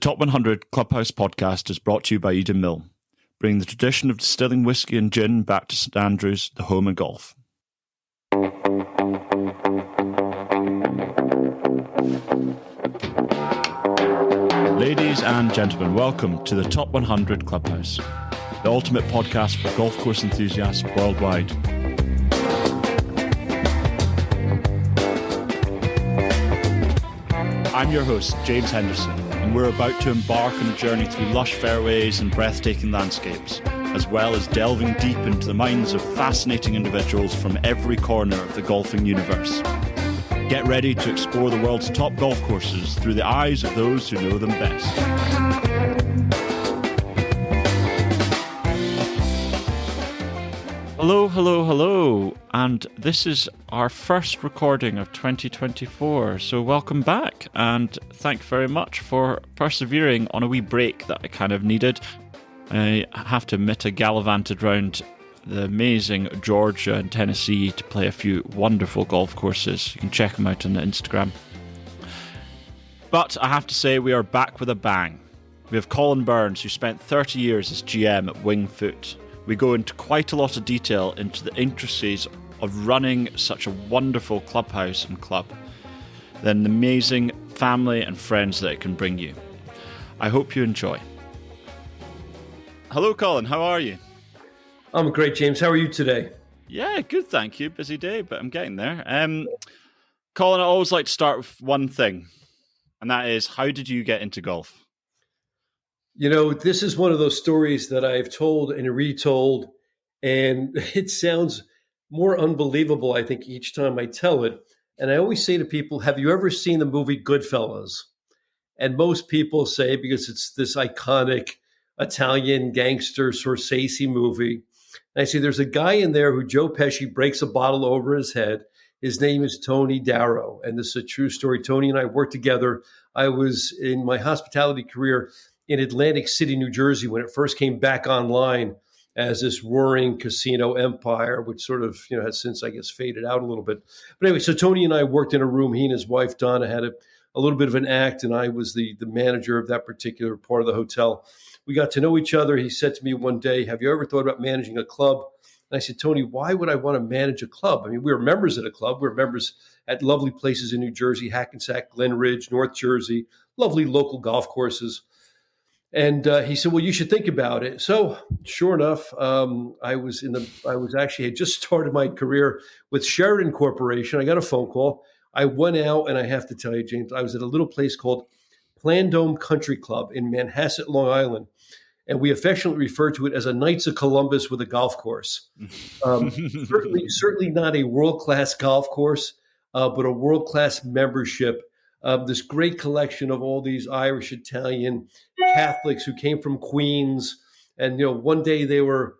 Top 100 Clubhouse podcast is brought to you by Eden Mill, bringing the tradition of distilling whiskey and gin back to St Andrews, the home of golf. Ladies and gentlemen, welcome to the Top 100 Clubhouse, the ultimate podcast for golf course enthusiasts worldwide. I'm your host, James Henderson, and we're about to embark on a journey through lush fairways and breathtaking landscapes, as well as delving deep into the minds of fascinating individuals from every corner of the golfing universe. Get ready to explore the world's top golf courses through the eyes of those who know them best. Hello, and this is our first recording of 2024, so welcome back, and thank you very much for persevering on a wee break that I kind of needed. I have to admit, I gallivanted around the amazing Georgia and Tennessee to play a few wonderful golf courses. You can check them out on Instagram. But I have to say, we are back with a bang. We have Colin Burns, who spent 30 years as GM at Wingfoot. We go into quite a lot of detail into the intricacies of running such a wonderful clubhouse and club, then the amazing family and friends that it can bring you. I hope you enjoy. Hello, Colin. How are you? I'm great, James. How are you today? Yeah, good, thank you. Busy day, but I'm getting there. Colin, I always like to start with one thing, and that is, how did you get into golf? You know, this is one of those stories that I've told and retold, and it sounds more unbelievable, I think, each time I tell it. And I always say to people, have you ever seen the movie Goodfellas? And most people say, because it's this iconic Italian gangster Scorsese movie, and I say there's a guy in there who Joe Pesci breaks a bottle over his head. His name is Tony Darrow, and this is a true story. Tony and I worked together. I was in my hospitality career in Atlantic City, New Jersey, when it first came back online as this roaring casino empire, which sort of, has since, I guess, faded out a little bit. But anyway, so Tony and I worked in a room. He and his wife, Donna, had a little bit of an act, and I was the manager of that particular part of the hotel. We got to know each other. He said to me one day, have you ever thought about managing a club? And I said, Tony, why would I want to manage a club? I mean, we were members at a club. We were members at lovely places in New Jersey, Hackensack, Glen Ridge, North Jersey, lovely local golf courses. And he said, well, you should think about it. So sure enough, I had just started my career with Sheridan Corporation. I got a phone call. I went out, and I have to tell you, James, I was at a little place called Plandome Country Club in Manhasset, Long Island. And we affectionately refer to it as a Knights of Columbus with a golf course. Certainly not a world-class golf course, but a world-class membership. This great collection of all these Irish, Italian, Catholics who came from Queens, and one day they were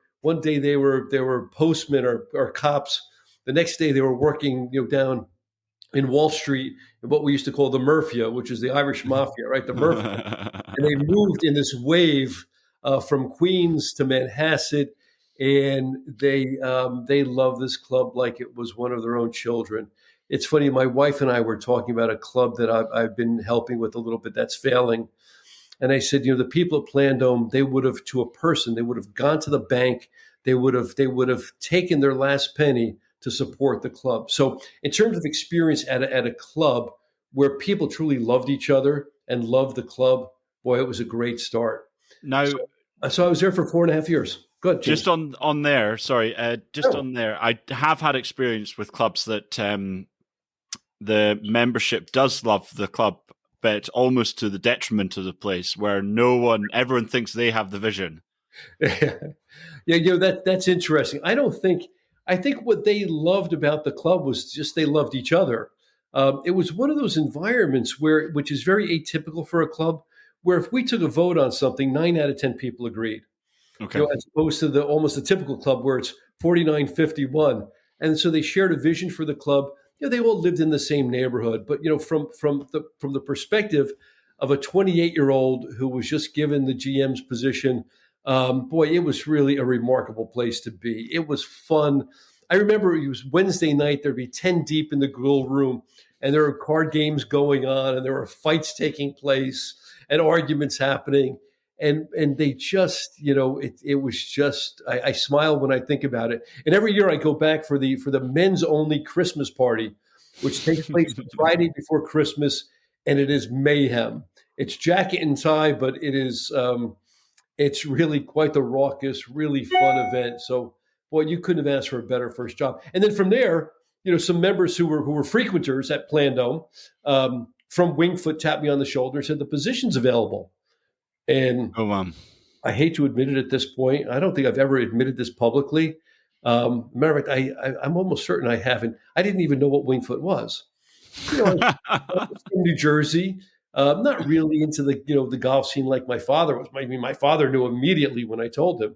postmen or cops. The next day they were working down in Wall Street in what we used to call the Mafia, which is the Irish mafia, right? The Mafia, and they moved in this wave from Queens to Manhasset, and they love this club like it was one of their own children. It's funny, my wife and I were talking about a club that I've been helping with a little bit that's failing. And I said, the people at Plandome, they would have gone to the bank. They would have taken their last penny to support the club. So in terms of experience at a club where people truly loved each other and loved the club, boy, it was a great start. Now, so I was there for 4.5 years. Good. James. Just on there, on there, I have had experience with clubs that the membership does love the club, but almost to the detriment of the place, where everyone thinks they have the vision. Yeah, that's interesting. I think what they loved about the club was just they loved each other. It was one of those environments which is very atypical for a club, where if we took a vote on something, 9 out of 10 people agreed. Okay. As opposed to almost the typical club where it's 49-51. And so they shared a vision for the club. They all lived in the same neighborhood, but from the perspective of a 28-year-old who was just given the GM's position, boy, it was really a remarkable place to be. It was fun. I remember it was Wednesday night. There'd be 10 deep in the grill room, and there were card games going on, and there were fights taking place. and arguments happening. And they just, it was just, I smile when I think about it. And every year I go back for the men's only Christmas party, which takes place the Friday before Christmas, and it is mayhem. It's jacket and tie, but it's really quite the raucous, really fun event. So, boy, you couldn't have asked for a better first job. And then from there, some members who were frequenters at Plandome from Wingfoot tapped me on the shoulder and said the position's available. And Oh, wow. I hate to admit it at this point. I don't think I've ever admitted this publicly. Matter of fact, I'm almost certain I haven't. I didn't even know what Wingfoot was. I was from New Jersey. Not really into the golf scene like my father was. I mean, my father knew immediately when I told him.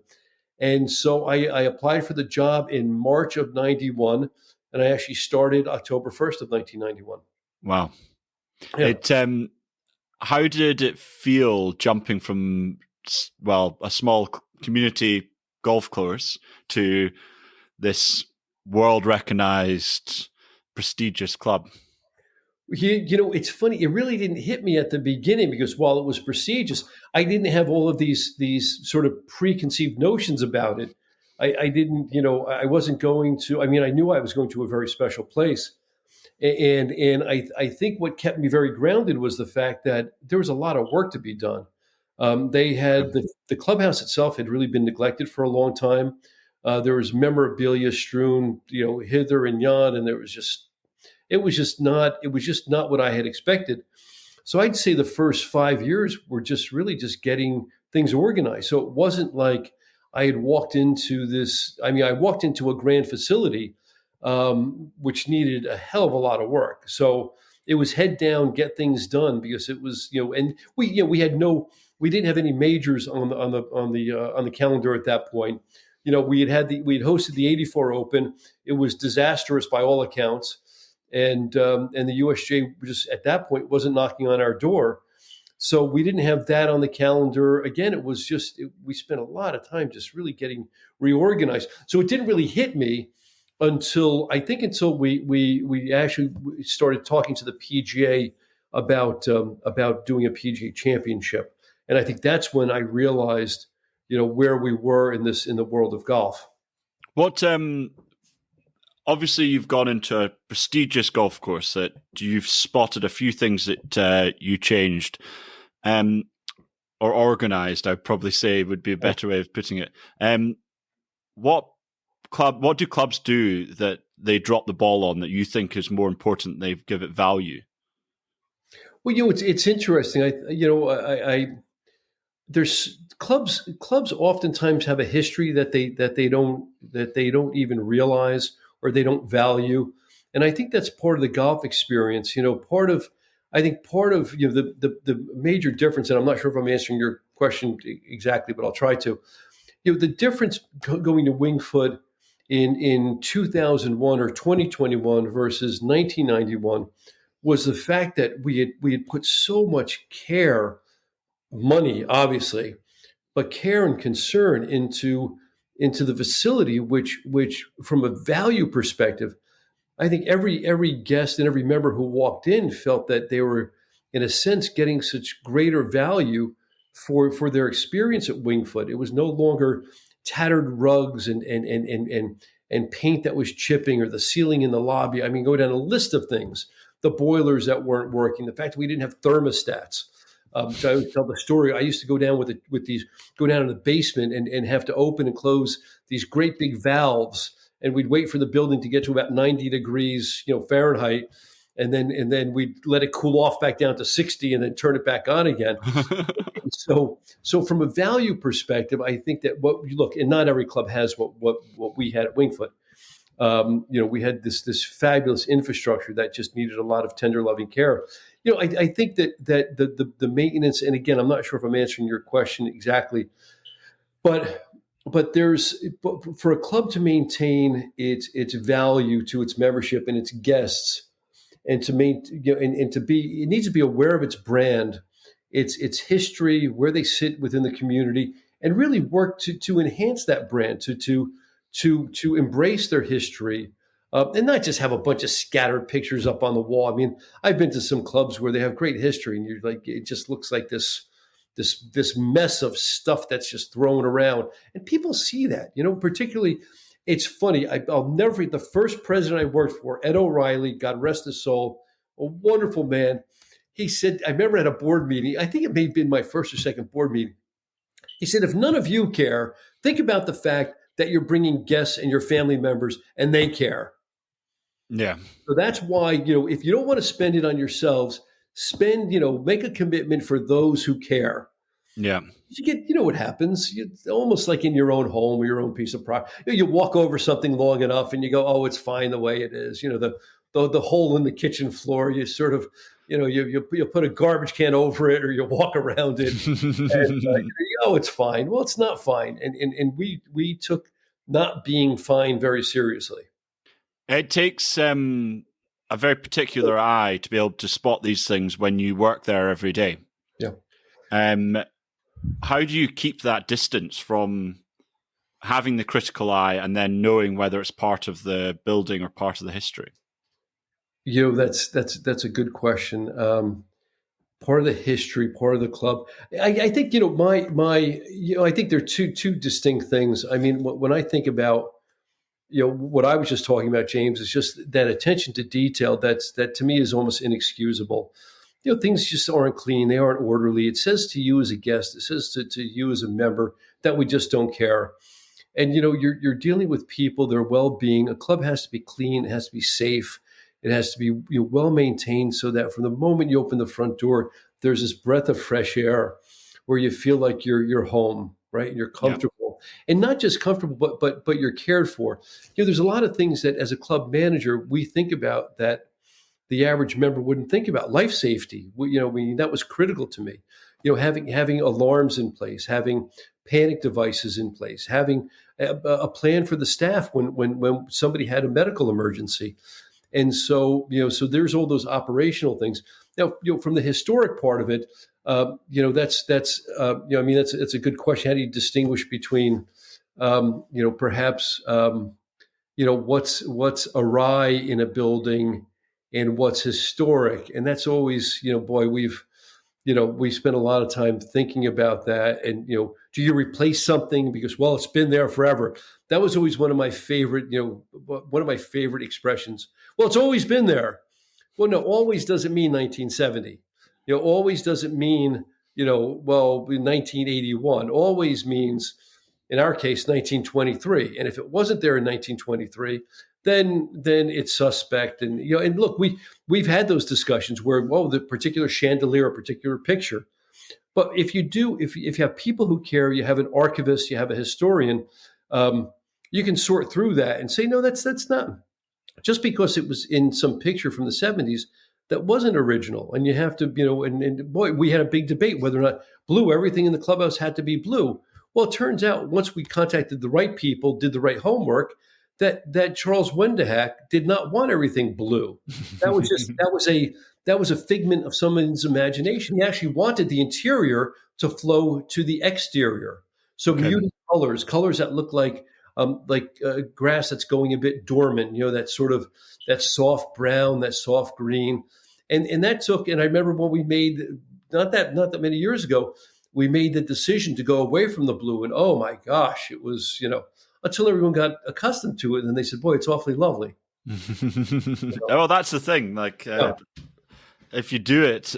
And so I applied for the job in March of 91, and I actually started October 1st of 1991. Wow. Yeah. How did it feel jumping from, a small community golf course to this world-recognized, prestigious club? It's funny. It really didn't hit me at the beginning because while it was prestigious, I didn't have all of these sort of preconceived notions about it. I didn't, I wasn't going to. I mean, I knew I was going to a very special place, and I think what kept me very grounded was the fact that there was a lot of work to be done. They had the clubhouse itself had really been neglected for a long time. There was memorabilia strewn, hither and yon, and it was just not what I had expected. So I'd say the first 5 years were just really just getting things organized. So it wasn't like I had walked into this. I mean, I walked into a grand facility, which needed a hell of a lot of work. So it was head down, get things done because it was, and we didn't have any majors on the calendar at that point. We had hosted the '84 Open. It was disastrous by all accounts. And the USJ just at that point wasn't knocking on our door, so we didn't have that on the calendar. Again, it was just we spent a lot of time just really getting reorganized. So it didn't really hit me until we actually started talking to the PGA about doing a PGA Championship, and I think that's when I realized where we were in the world of golf. What Obviously, you've gone into a prestigious golf course that you've spotted a few things that you changed or organized, I'd probably say would be a better way of putting it. What do clubs do that they drop the ball on that you think is more important they give it value? Well, it's interesting. There's clubs oftentimes have a history that they don't even realize or they don't value. And I think that's part of the golf experience. Part of the major difference, and I'm not sure if I'm answering your question exactly, but I'll try to. The difference going to Wingfoot in 2001 or 2021 versus 1991 was the fact that we had put so much care, money, obviously, but care and concern into the facility, which from a value perspective, I think every guest and every member who walked in felt that they were, in a sense, getting such greater value for their experience at Wingfoot. It was no longer tattered rugs and paint that was chipping or the ceiling in the lobby. I mean, go down a list of things. The boilers that weren't working, the fact that we didn't have thermostats. So I would tell the story. I used to go down go down in the basement and have to open and close these great big valves, and we'd wait for the building to get to about 90 degrees, Fahrenheit, and then we'd let it cool off back down to 60, and then turn it back on again. So from a value perspective, I think that and not every club has what we had at Wingfoot. We had this fabulous infrastructure that just needed a lot of tender, loving care. I think that the maintenance, and again, I'm not sure if I'm answering your question exactly, but for a club to maintain its value to its membership and its guests, and to it needs to be aware of its brand, its history, where they sit within the community, and really work to enhance that brand, to embrace their history, and not just have a bunch of scattered pictures up on the wall. I mean, I've been to some clubs where they have great history, and you're like, it just looks like this mess of stuff that's just thrown around, and people see that. Particularly, it's funny. I'll never forget the first president I worked for, Ed O'Reilly, God rest his soul, a wonderful man. He said, I remember at a board meeting, I think it may have been my first or second board meeting. He said, if none of you care, think about the fact that you're bringing guests and your family members, and they care. Yeah. So that's why, if you don't want to spend it on yourselves, make a commitment for those who care. Yeah. What happens? It's almost like in your own home or your own piece of property. You walk over something long enough and you go, oh, it's fine the way it is. The hole in the kitchen floor, you sort of, you put a garbage can over it or you walk around it and it's fine. Well, it's not fine. And we took not being fine very seriously. It takes a very particular eye to be able to spot these things when you work there every day. Yeah. How do you keep that distance from having the critical eye and then knowing whether it's part of the building or part of the history? That's a good question. Part of the history, part of the club. I think I think there are two distinct things. I mean, when I think about what I was just talking about, James, is just that attention to detail. That to me is almost inexcusable. Things just aren't clean. They aren't orderly. It says to you as a guest, it says to you as a member that we just don't care. And, you're dealing with people, their well-being. A club has to be clean. It has to be safe. It has to be well maintained so that from the moment you open the front door, there's this breath of fresh air where you feel like you're home, right? And you're comfortable, and not just comfortable, but you're cared for. There's a lot of things that as a club manager we think about that the average member wouldn't think about. Life safety, that was critical to me. Having alarms in place, having panic devices in place, having a plan for the staff when somebody had a medical emergency. And so, so there's all those operational things. Now, from the historic part of it, that's a good question. How do you distinguish between, perhaps, what's awry in a building and what's historic? And that's always, we spent a lot of time thinking about that. And, do you replace something because, well, it's been there forever? That was always one of my favorite expressions. Well, it's always been there. Well, no, always doesn't mean 1970. Always doesn't mean, 1981. Always means, in our case, 1923. And if it wasn't there in 1923, then it's suspect. And and look, we've had those discussions where, the particular chandelier, a particular picture. But if you have people who care, you have an archivist, you have a historian, you can sort through that and say, no, that's not. Just because it was in some picture from the 70s, that wasn't original. And you have to, and boy, we had a big debate whether or not everything in the clubhouse had to be blue. Well, it turns out once we contacted the right people, did the right homework, that Charles Wendehack did not want everything blue. That was a figment of someone's imagination. He actually wanted the interior to flow to the exterior. So muted colors that look like grass that's going a bit dormant, that soft brown, that soft green. And that took, and I remember when we made, not that many years ago, we made the decision to go away from the blue. And oh my gosh, it was, until everyone got accustomed to it. And then they said, boy, it's awfully lovely. Well, that's the thing. If you do it,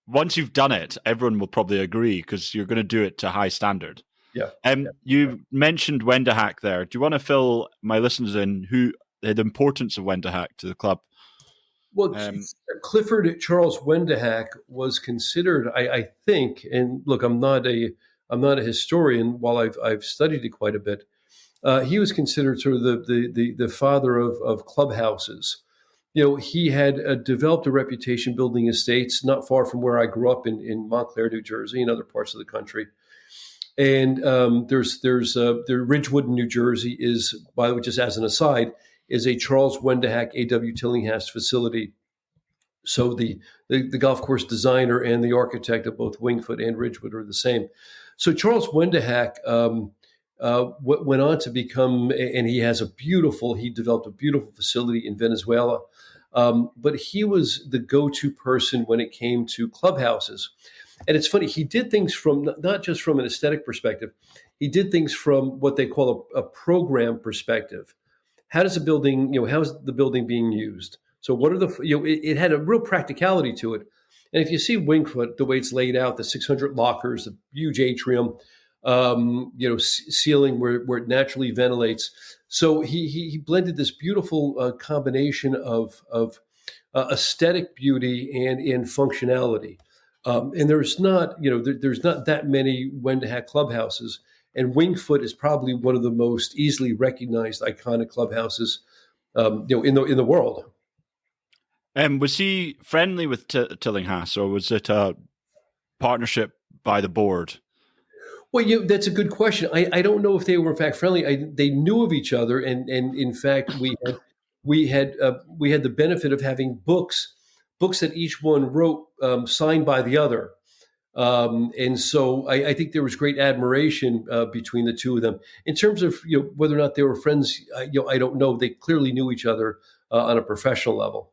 once you've done it, everyone will probably agree because you're going to do it to high standard. Yeah. You mentioned Wendehack there. Do you want to fill my listeners in the importance of Wendehack to the club? Well, Clifford Charles Wendehack was considered, I think, and look, I'm not a historian. While I've studied it quite a bit, he was considered sort of the father of clubhouses. He had developed a reputation building estates not far from where I grew up in Montclair, New Jersey, and other parts of the country. And there's Ridgewood, New Jersey is, by the way, just as an aside, is a Charles Wendehack A.W. Tillinghast facility. So the golf course designer and the architect of both Wingfoot and Ridgewood are the same. So Charles Wendehack went on to become, and he developed a beautiful facility in Venezuela. But he was the go-to person when it came to clubhouses. And it's funny, he did things from not just from an aesthetic perspective, he did things from what they call a program perspective. How does a building, how is the building being used? So what are it had a real practicality to it. And if you see Wingfoot, the way it's laid out, the 600 lockers, the huge atrium, ceiling where it naturally ventilates. So he blended this beautiful combination of aesthetic beauty and in functionality. And there's not, there's not that many Wendahat clubhouses, and Wingfoot is probably one of the most easily recognized iconic clubhouses, in the world. Was he friendly with Tillinghast, or was it a partnership by the board? Well, that's a good question. I don't know if they were in fact friendly. They knew of each other, and in fact we had the benefit of having books that each one wrote, signed by the other. And so I think there was great admiration between the two of them. In terms of whether or not they were friends, I don't know. They clearly knew each other on a professional level.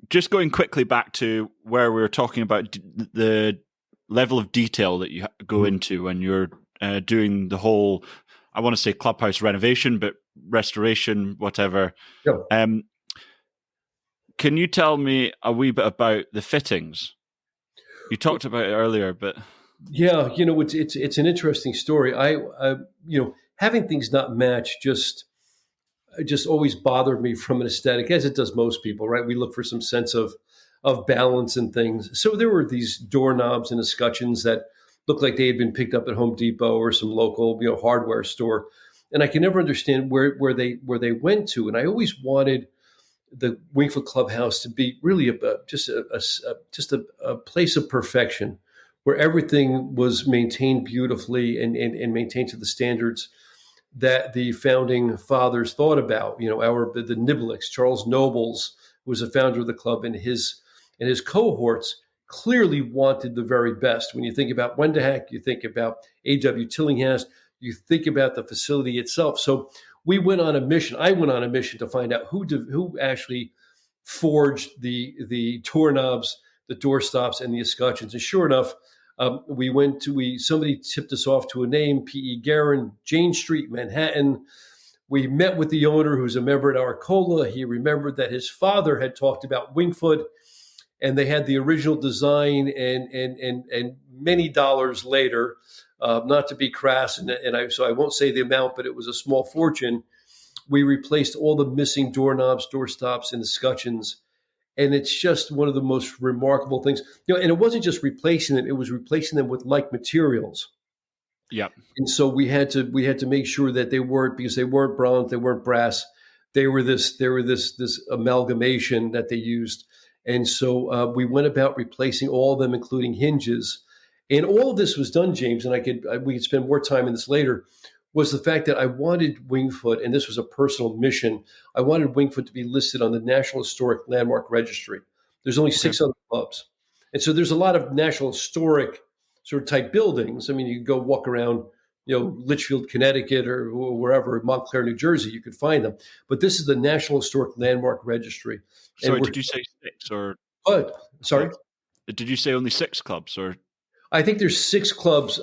Just going quickly back to where we were talking about the level of detail that you go into when you're doing the whole, I want to say clubhouse renovation, but restoration, whatever. Yeah. Can you tell me a wee bit about the fittings? You talked about it earlier, but yeah, it's an interesting story. Having things not match just always bothered me from an aesthetic, as it does most people, right? We look for some sense of balance and things. So there were these doorknobs and escutcheons that looked like they had been picked up at Home Depot or some local hardware store, and I can never understand where they went to. And I always wanted the Wingfoot Clubhouse to be really just a place of perfection, where everything was maintained beautifully and maintained to the standards that the founding fathers thought about. The Niblicks, Charles Nobles, who was a founder of the club, and his cohorts clearly wanted the very best. When you think about Wendahat, you think about A.W. Tillinghast, you think about the facility itself. So we went on a mission. I went on a mission to find out who actually forged the doorknobs, the doorstops, and the escutcheons. And sure enough, somebody tipped us off to a name, P.E. Guerin, Jane Street, Manhattan. We met with the owner, who's a member at Arcola. He remembered that his father had talked about Wingfoot, and they had the original design. And many dollars later, not to be crass, so I won't say the amount, but it was a small fortune. We replaced all the missing doorknobs, doorstops, and escutcheons. And it's just one of the most remarkable things. And it wasn't just replacing them; it was replacing them with like materials. Yeah. And so we had to make sure that they weren't, because they weren't bronze, they weren't brass, they were this amalgamation that they used. And so we went about replacing all of them, including hinges. And all of this was done, James, and we could spend more time in this later, was the fact that I wanted Wingfoot, and this was a personal mission, I wanted Wingfoot to be listed on the National Historic Landmark Registry. There's only 6 other clubs. And so there's a lot of National Historic sort of type buildings. I mean, you can go walk around, Litchfield, Connecticut, or wherever, Montclair, New Jersey, you could find them. But this is the National Historic Landmark Registry. Sorry, did you say 6 or? What? Sorry? Did you say only 6 clubs or? I think there's 6 clubs,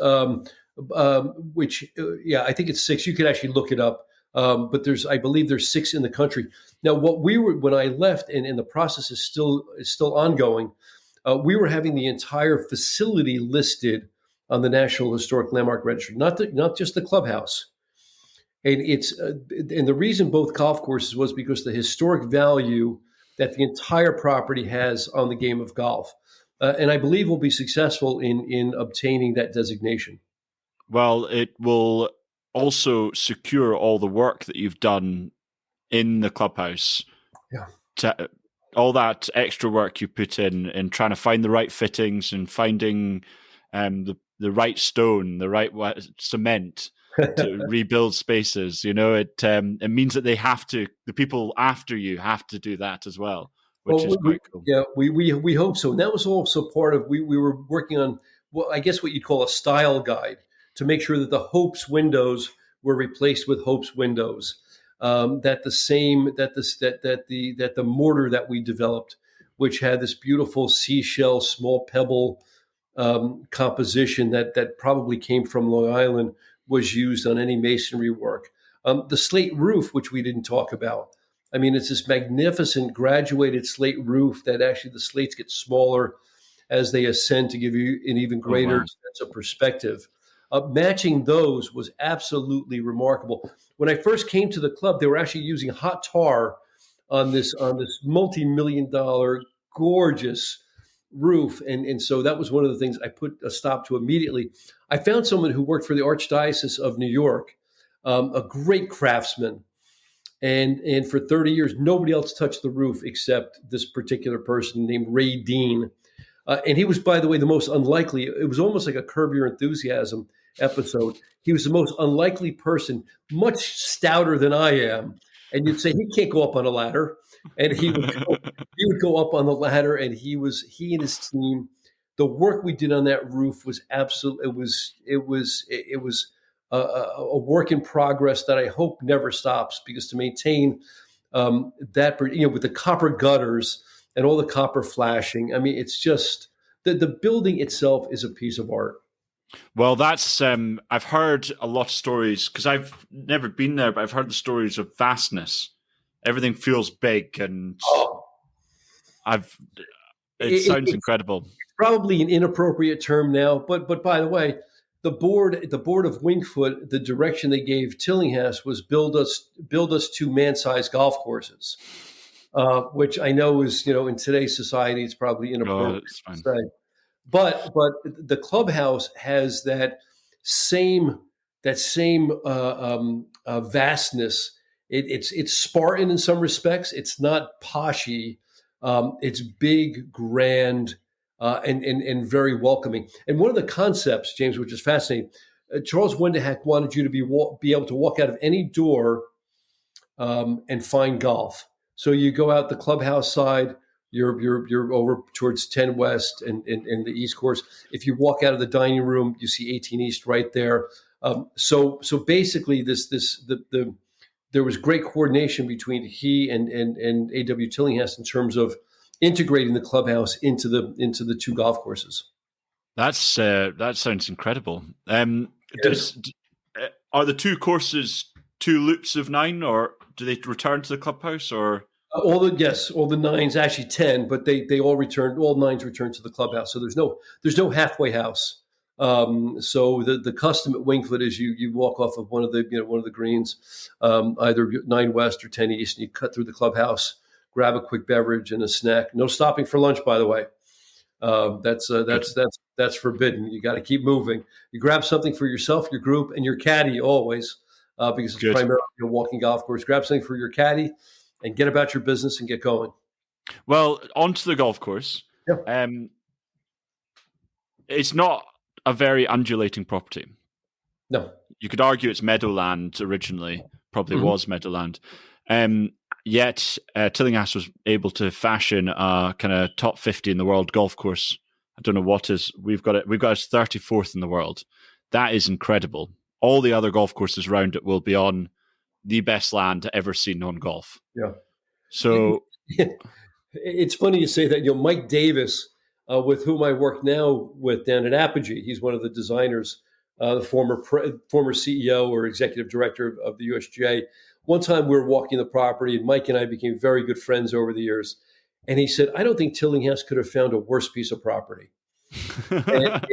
which I think it's 6. You could actually look it up. But I believe there's 6 in the country. Now, when I left, and the process is still ongoing, we were having the entire facility listed on the National Historic Landmark Registry, not just the clubhouse. And and the reason both golf courses was because the historic value that the entire property has on the game of golf. And I believe we'll be successful in obtaining that designation. Well, it will also secure all the work that you've done in the clubhouse. Yeah. All that extra work you put in trying to find the right fittings and finding the right stone, the right cement to rebuild spaces. It means that the people after you have to do that as well, which is quite cool. Yeah, we hope so. And that was also part of, we were working on, I guess what you'd call a style guide, to make sure that the Hope's windows were replaced with Hope's windows. That the mortar that we developed, which had this beautiful seashell, small pebble composition that probably came from Long Island, was used on any masonry work. The slate roof, which we didn't talk about. I mean, it's this magnificent graduated slate roof that actually the slates get smaller as they ascend to give you an even Oh, greater wow. sense of perspective. Matching those was absolutely remarkable. When I first came to the club, they were actually using hot tar on this multi-million-dollar gorgeous roof, and so that was one of the things I put a stop to immediately. I found someone who worked for the Archdiocese of New York, a great craftsman, and for 30 years nobody else touched the roof except this particular person named Ray Dean. And he was, by the way, the most unlikely. It was almost like a Curb Your Enthusiasm episode. He was the most unlikely person, much stouter than I am. And you'd say he can't go up on a ladder, and he would go up on the ladder, and he and his team. The work we did on that roof was absolute. It was a work in progress that I hope never stops, because to maintain that, with the copper gutters and all the copper flashing. I mean, it's just the building itself is a piece of art. Well, that's I've heard a lot of stories, because I've never been there, but I've heard the stories of vastness. Everything feels big, and Oh, it sounds it's incredible. probably an inappropriate term now, but by the way, the board of Wingfoot, the direction they gave Tillinghast was build us two man-sized golf courses, which I know is, in today's society, it's probably Oh, inappropriate it's to fine. say. But the clubhouse has same that same vastness. It's Spartan in some respects. It's not poshy. It's big, grand, and very welcoming. And one of the concepts, James, which is fascinating, Charles Wendehack wanted you to be able to walk out of any door and find golf. So you go out the clubhouse side, you're over towards 10 West and the East Course. If you walk out of the dining room, you see 18 East right there. So basically, there was great coordination between he and A.W. Tillinghast in terms of integrating the clubhouse into the two golf courses. That sounds incredible. Yes. Are the two courses 2 loops of 9, or do they return to the clubhouse? Or All the nines, actually 10, but they all nines returned to the clubhouse. So there's no halfway house. So the custom at Wingfoot is you walk off of one of the greens, either 9 West or 10 East, and you cut through the clubhouse, grab a quick beverage and a snack. No stopping for lunch, by the way. That's forbidden. You got to keep moving. You grab something for yourself, your group, and your caddy always, because it's good? primarily a walking golf course. Grab something for your caddy and get about your business and get going. Well, onto the golf course. Yeah. It's not a very undulating property. No. You could argue it's meadowland originally, probably was meadowland. Yet Tillinghast was able to fashion a kind of top 50 in the world golf course. I don't know what is. We've got us 34th in the world. That is incredible. All the other golf courses around it will be on the best land ever seen on golf. Yeah. So It's funny you say that. Mike Davis, with whom I work now with down at Apogee, he's one of the designers, the former CEO or executive director of the USGA. One time we were walking the property, and Mike and I became very good friends over the years. And he said, "I don't think Tillinghast could have found a worse piece of property." and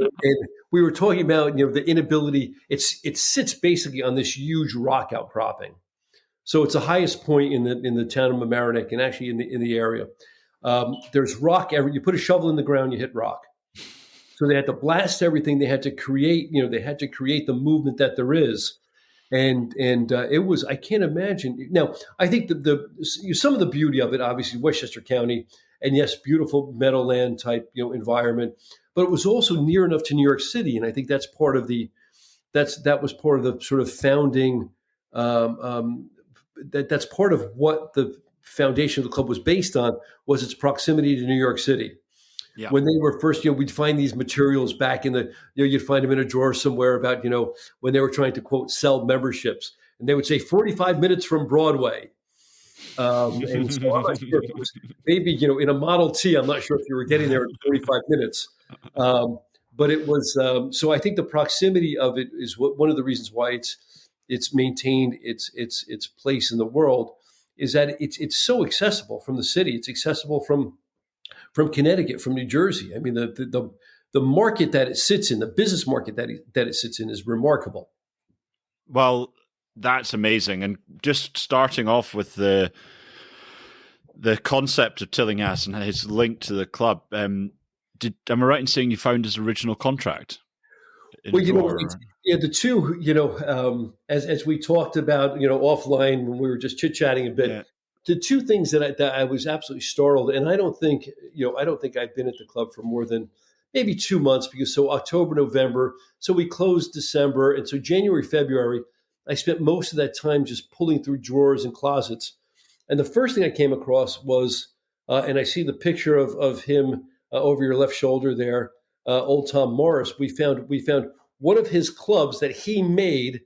we were talking about the inability. It sits basically on this huge rock outcropping. So it's the highest point in the town of Mamaroneck, and actually in the area. There's rock you put a shovel in the ground, you hit rock. So they had to blast everything. They had to create the movement that there is, and it was, I can't imagine. Now I think some of the beauty of it, obviously Westchester County, and yes, beautiful meadowland type environment, but it was also near enough to New York City, and I think that was part of the sort of founding. That's part of what the foundation of the club was based on, was its proximity to New York City. Yeah. when they were first, we'd find these materials back in the, you'd find them in a drawer somewhere about, when they were trying to quote sell memberships, and they would say 45 minutes from Broadway. And so I'm not sure if it was maybe, in a Model T, I'm not sure if you were getting there in 45 minutes. But it was, so I think the proximity of it is one of the reasons why it's maintained its place in the world, is that it's so accessible from the city. It's accessible from Connecticut, from New Jersey. I mean, the market that it sits in, the business market that it sits in, is remarkable. Well, that's amazing. And just starting off with the concept of Tillinghast and his link to the club, am I right in saying you found his original contract in a drawer? The two, as we talked about, offline when we were just chit-chatting a bit, the two things that I was absolutely startled, and I don't think I've been at the club for more than maybe 2 months, because so October, November, so we closed December, and so January, February, I spent most of that time just pulling through drawers and closets. And the first thing I came across was, and I see the picture of him over your left shoulder there, old Tom Morris. We found one of his clubs that he made,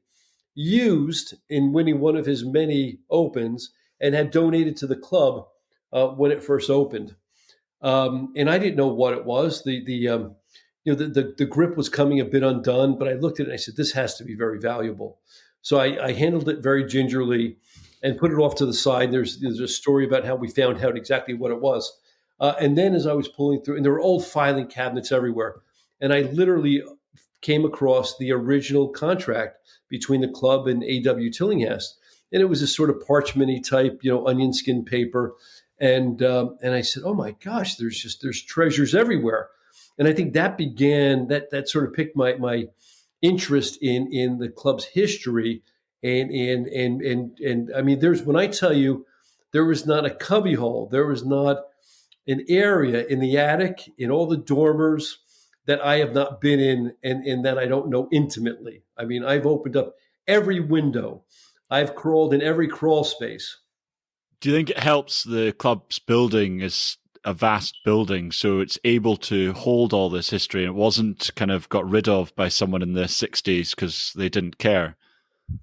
used in winning one of his many opens, and had donated to the club when it first opened. And I didn't know what it was. The grip was coming a bit undone, but I looked at it and I said, this has to be very valuable. So I handled it very gingerly and put it off to the side. There's a story about how we found out exactly what it was. And then as I was pulling through, and there were old filing cabinets everywhere, and I literally came across the original contract between the club and A.W. Tillinghast. And it was this sort of parchment-y type, onion skin paper. And I said, oh my gosh, there's treasures everywhere. And I think that began, that sort of piqued my interest in the club's history. And I mean, when I tell you, there was not a cubbyhole, there was not an area in the attic, in all the dormers, that I have not been in and that I don't know intimately. I mean, I've opened up every window. I've crawled in every crawl space. Do you think it helps the club's building is a vast building, so it's able to hold all this history, and it wasn't kind of got rid of by someone in the 60s because they didn't care?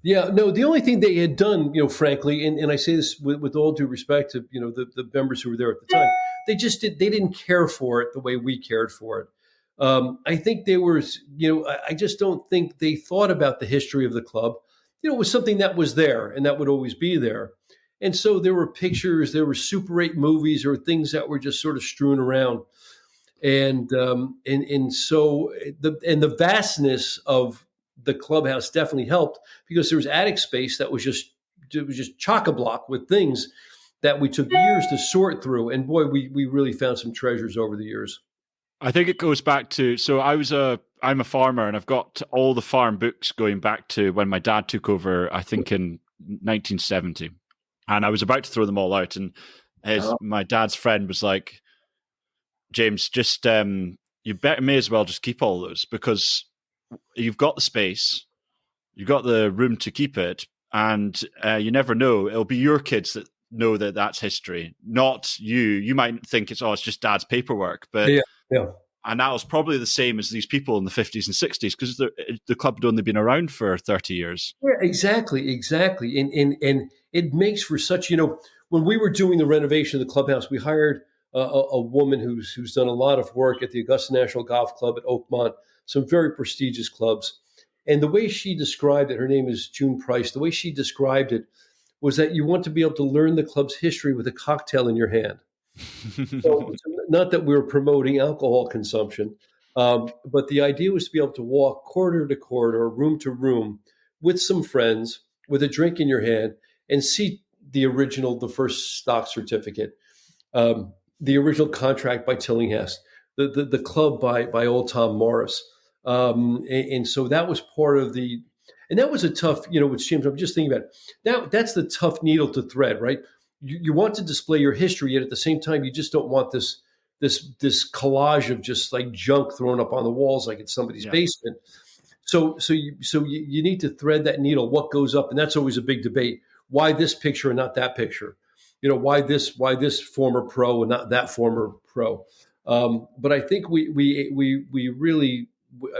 Yeah, no, the only thing they had done, frankly, and I say this with all due respect to, the members who were there at the time, they didn't care for it the way we cared for it. I think they were, I just don't think they thought about the history of the club. It was something that was there and that would always be there. And so there were pictures, there were Super 8 movies, or things that were just sort of strewn around. And so the vastness of the clubhouse definitely helped, because there was attic space that was just chock-a-block with things that we took years to sort through. And boy, we really found some treasures over the years. I think it goes back to, so I'm a farmer, and I've got all the farm books going back to when my dad took over, I think in 1970. And I was about to throw them all out, and my dad's friend was like, James, just you may as well just keep all those, because you've got the space, you've got the room to keep it, and you never know. It'll be your kids that know that that's history, not you. You might think it's just dad's paperwork, but yeah. And that was probably the same as these people in the 50s and 60s, because the club had only been around for 30 years. Yeah, exactly. And it makes for such, when we were doing the renovation of the clubhouse, we hired a woman who's done a lot of work at the Augusta National Golf Club at Oakmont, some very prestigious clubs. And the way she described it, her name is June Price, the way she described it was that you want to be able to learn the club's history with a cocktail in your hand. So, not that we were promoting alcohol consumption, but the idea was to be able to walk corridor to corridor, room to room, with some friends, with a drink in your hand, and see the first stock certificate, the original contract by Tillinghast, the club by old Tom Morris. And so that was part of and that was a tough, with James, I'm just thinking about it. That's the tough needle to thread, right? You want to display your history, yet at the same time, you just don't want this collage of just like junk thrown up on the walls like it's somebody's basement. So you need to thread that needle. What goes up, and that's always a big debate. Why this picture and not that picture? Why this former pro and not that former pro? But I think we really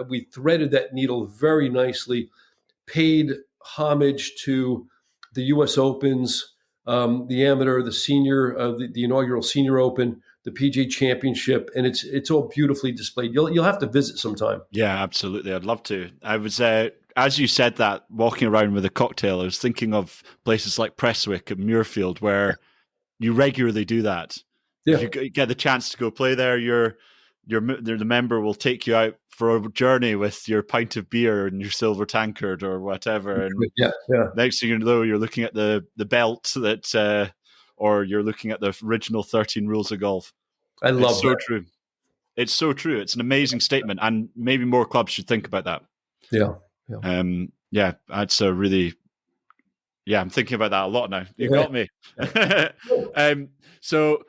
we threaded that needle very nicely, paid homage to the U.S. Opens, the amateur, the senior, the inaugural Senior Open, the PGA Championship, and it's all beautifully displayed. You'll have to visit sometime. Yeah, absolutely. I'd love to. I was, as you said that, walking around with a cocktail, I was thinking of places like Prestwick and Muirfield where you regularly do that. Yeah, If you get the chance to go play there, the member will take you out for a journey with your pint of beer and your silver tankard or whatever. And yeah. next thing you know, you're looking at the belt that, or you're looking at the original 13 rules of golf. I love It's so that. true. It's so true. It's an amazing statement, and maybe more clubs should think about that. Yeah, Yeah, that's a really. Yeah, I'm thinking about that a lot now. You got me. So,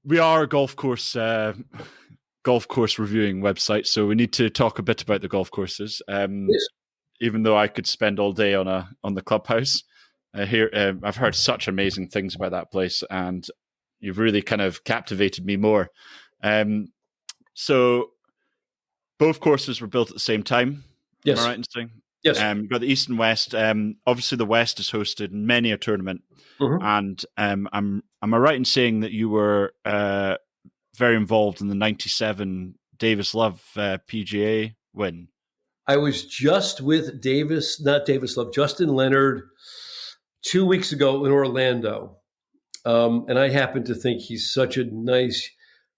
we are a golf course reviewing website, so we need to talk a bit about the golf courses. Yes. Even though I could spend all day on the Clubhouse, I've heard such amazing things about that place, and you've really kind of captivated me more. So both courses were built at the same time. Yes. Am I right in saying? Yes. You've got the East and West. Obviously, the West has hosted many a tournament, and am I right in saying that you were very involved in the '97 Davis Love PGA win? I was just with Justin Leonard 2 weeks ago in Orlando. And I happen to think he's such a nice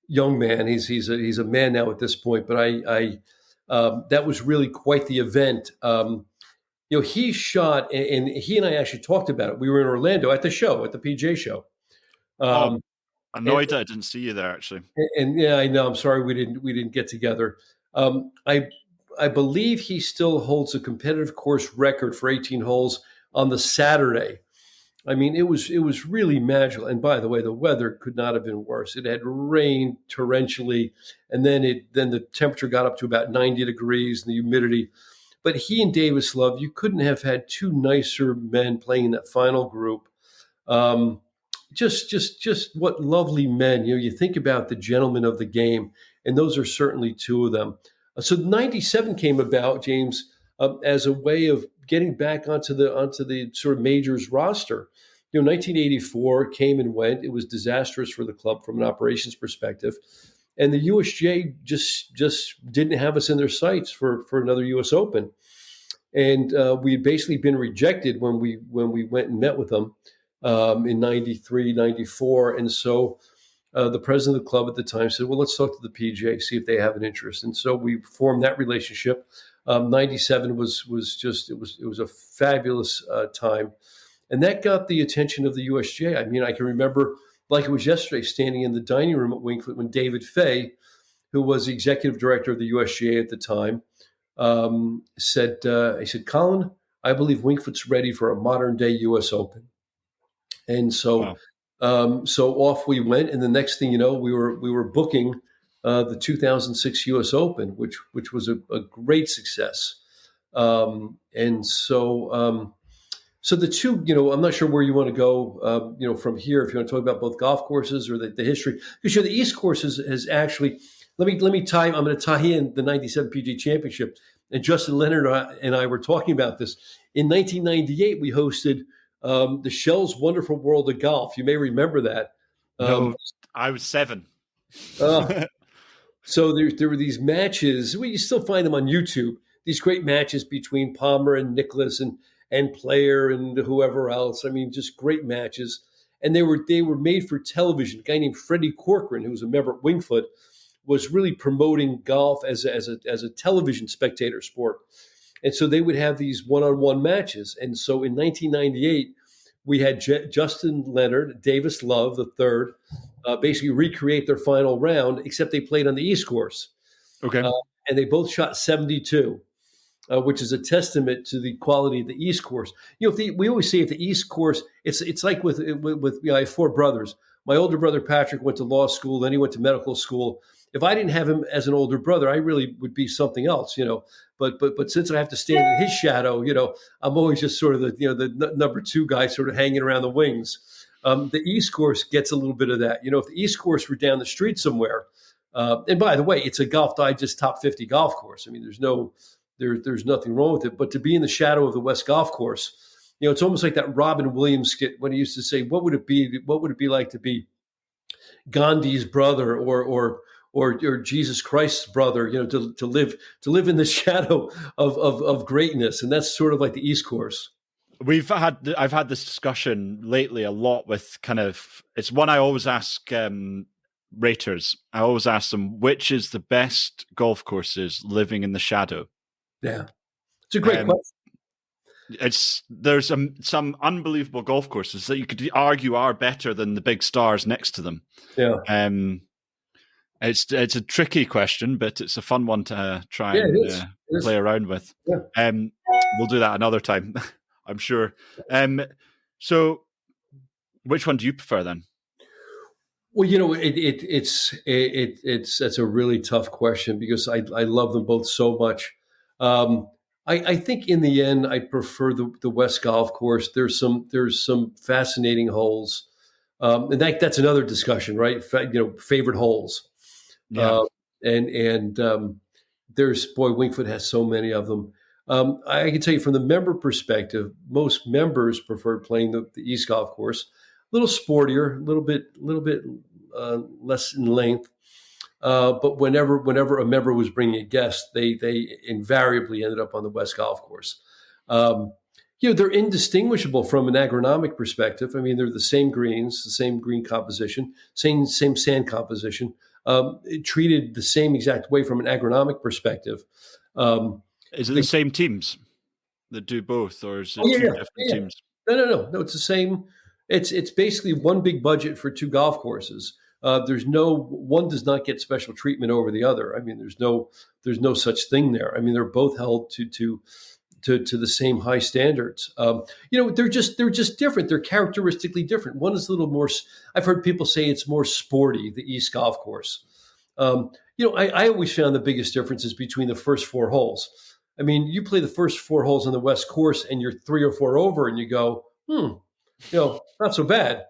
young man. He's a man now at this point, but I that was really quite the event. He shot, and he and I actually talked about it. We were in Orlando at the PGA show. Annoyed I didn't see you there actually. And yeah, I know. I'm sorry we didn't get together. I believe he still holds a competitive course record for 18 holes on the Saturday. I mean, it was really magical. And by the way, the weather could not have been worse. It had rained torrentially, and then the temperature got up to about 90 degrees, and the humidity. But he and Davis Love, you couldn't have had two nicer men playing in that final group. Just what lovely men. You think about the gentlemen of the game, and those are certainly two of them. So '97 came about, James, as a way of getting back onto the sort of majors roster. 1984 came and went. It was disastrous for the club from an operations perspective, and the USGA just didn't have us in their sights for another U.S. Open, and we had basically been rejected when we went and met with them in '93, '94, and so. The president of the club at the time said, well, let's talk to the PGA, see if they have an interest. And so we formed that relationship. '97 was a fabulous time. And that got the attention of the USGA. I mean, I can remember like it was yesterday standing in the dining room at Wingfoot when David Fay, who was the executive director of the USGA at the time, said, Colin, I believe Wingfoot's ready for a modern day US Open. And so Wow. So off we went, and the next thing you know, we were booking the 2006 U.S. Open, which was a great success. And so the two, I'm not sure where you want to go, from here. If you want to talk about both golf courses or the history, because the East course has actually. I'm going to tie in the '97 PGA Championship, and Justin Leonard and I were talking about this in 1998. We hosted. The Shell's Wonderful World of Golf. You may remember that. No, I was 7. So there were these matches. Well, you still find them on YouTube. These great matches between Palmer and Nicklaus and Player and whoever else. I mean, just great matches. And they were made for television. A guy named Freddie Corcoran, who was a member at Wingfoot, was really promoting golf as a television spectator sport. And so they would have these one-on-one matches. And so in 1998, we had Justin Leonard, Davis Love, the third, basically recreate their final round, except they played on the East course. Okay. And they both shot 72, which is a testament to the quality of the East course. We always say at the East course, it's like with I have 4 brothers. My older brother, Patrick, went to law school. Then he went to medical school. If I didn't have him as an older brother, I really would be something else, But since I have to stand in his shadow, I'm always just sort of the number 2 guy, sort of hanging around the wings. The East Course gets a little bit of that. If the East Course were down the street somewhere, and by the way, it's a Golf Digest top 50 golf course. I mean, there's nothing wrong with it. But to be in the shadow of the West Golf Course, it's almost like that Robin Williams skit when he used to say, "What would it be? What would it be like to be Gandhi's brother or Jesus Christ's brother? To live in the shadow of greatness." And that's sort of like the East Course. I've had this discussion lately a lot with it's one I always ask raters. I always ask them, which is the best golf courses living in the shadow? Yeah, it's a great question. There's some unbelievable golf courses that you could argue are better than the big stars next to them. Yeah. It's a tricky question, but it's a fun one to try and play around with. Yeah. We'll do that another time, I'm sure. So, which one do you prefer then? Well, that's a really tough question because I love them both so much. I think in the end I prefer the West Golf Course. There's some fascinating holes, and that's another discussion, right? Favorite holes. Yeah. There's Winged Foot has so many of them. I can tell you from the member perspective, most members prefer playing the East Golf Course. A little sportier, a little bit less in length. But whenever a member was bringing a guest, they invariably ended up on the West Golf Course. They're indistinguishable from an agronomic perspective. I mean, they're the same greens, the same green composition, same sand composition, treated the same exact way from an agronomic perspective. Is it the same teams that do both, or is it two different teams? No. It's the same. It's basically one big budget for two golf courses. One does not get special treatment over the other. I mean, there's no such thing there. I mean, they're both held to the same high standards. They're just different. They're characteristically different. One is a little more. I've heard people say it's more sporty, the East Golf Course. I always found the biggest differences between the first four holes. I mean, you play the first four holes on the West Course, and you're 3 or 4 over, and you go, not so bad.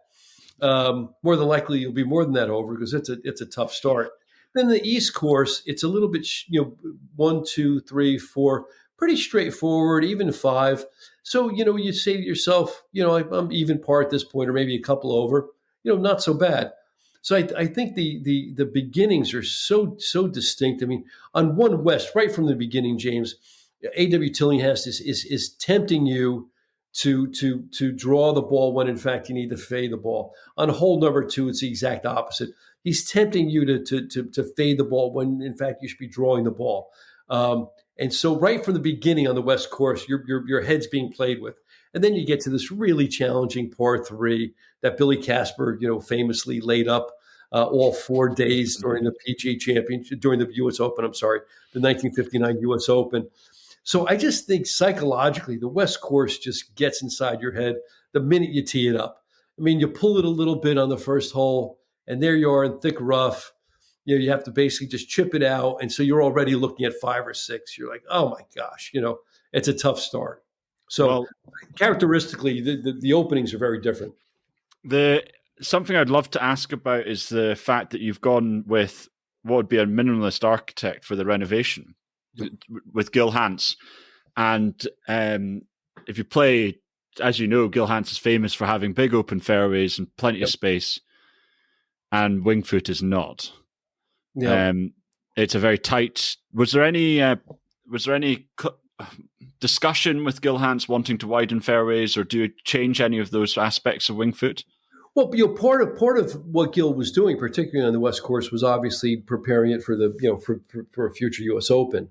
More than likely, you'll be more than that over because it's a tough start. Then the East Course, it's a little bit, 1, 2, 3, 4, pretty straightforward, even 5. So, you say to yourself, I'm even par at this point, or maybe a couple over, not so bad. So I think the beginnings are so distinct. I mean, on One West, right from the beginning, James, A.W. Tillinghast is tempting you to draw the ball when in fact you need to fade the ball. On hole number 2, it's the exact opposite. He's tempting you to fade the ball when in fact you should be drawing the ball. And so right from the beginning on the West Course, your head's being played with. And then you get to this really challenging par 3 that Billy Casper, famously laid up all 4 days during the PGA Championship, during the U.S. Open. I'm sorry, the 1959 U.S. Open. So I just think psychologically, the West Course just gets inside your head the minute you tee it up. I mean, you pull it a little bit on the first hole, and there you are in thick rough. You have to basically just chip it out, and so you're already looking at 5 or 6. You're like, oh my gosh, it's a tough start. So characteristically, the openings are very different. Something I'd love to ask about is the fact that you've gone with what would be a minimalist architect for the renovation with Gil Hanse. And if you play, as you know, Gil Hanse is famous for having big open fairways and plenty of space, and Winged Foot is not. Yeah. It's a very tight. Was there any discussion with Gil Hanse wanting to widen fairways, or do you change any of those aspects of Winged Foot? Well, part of what Gil was doing, particularly on the West Course, was obviously preparing it for for a future U.S. Open.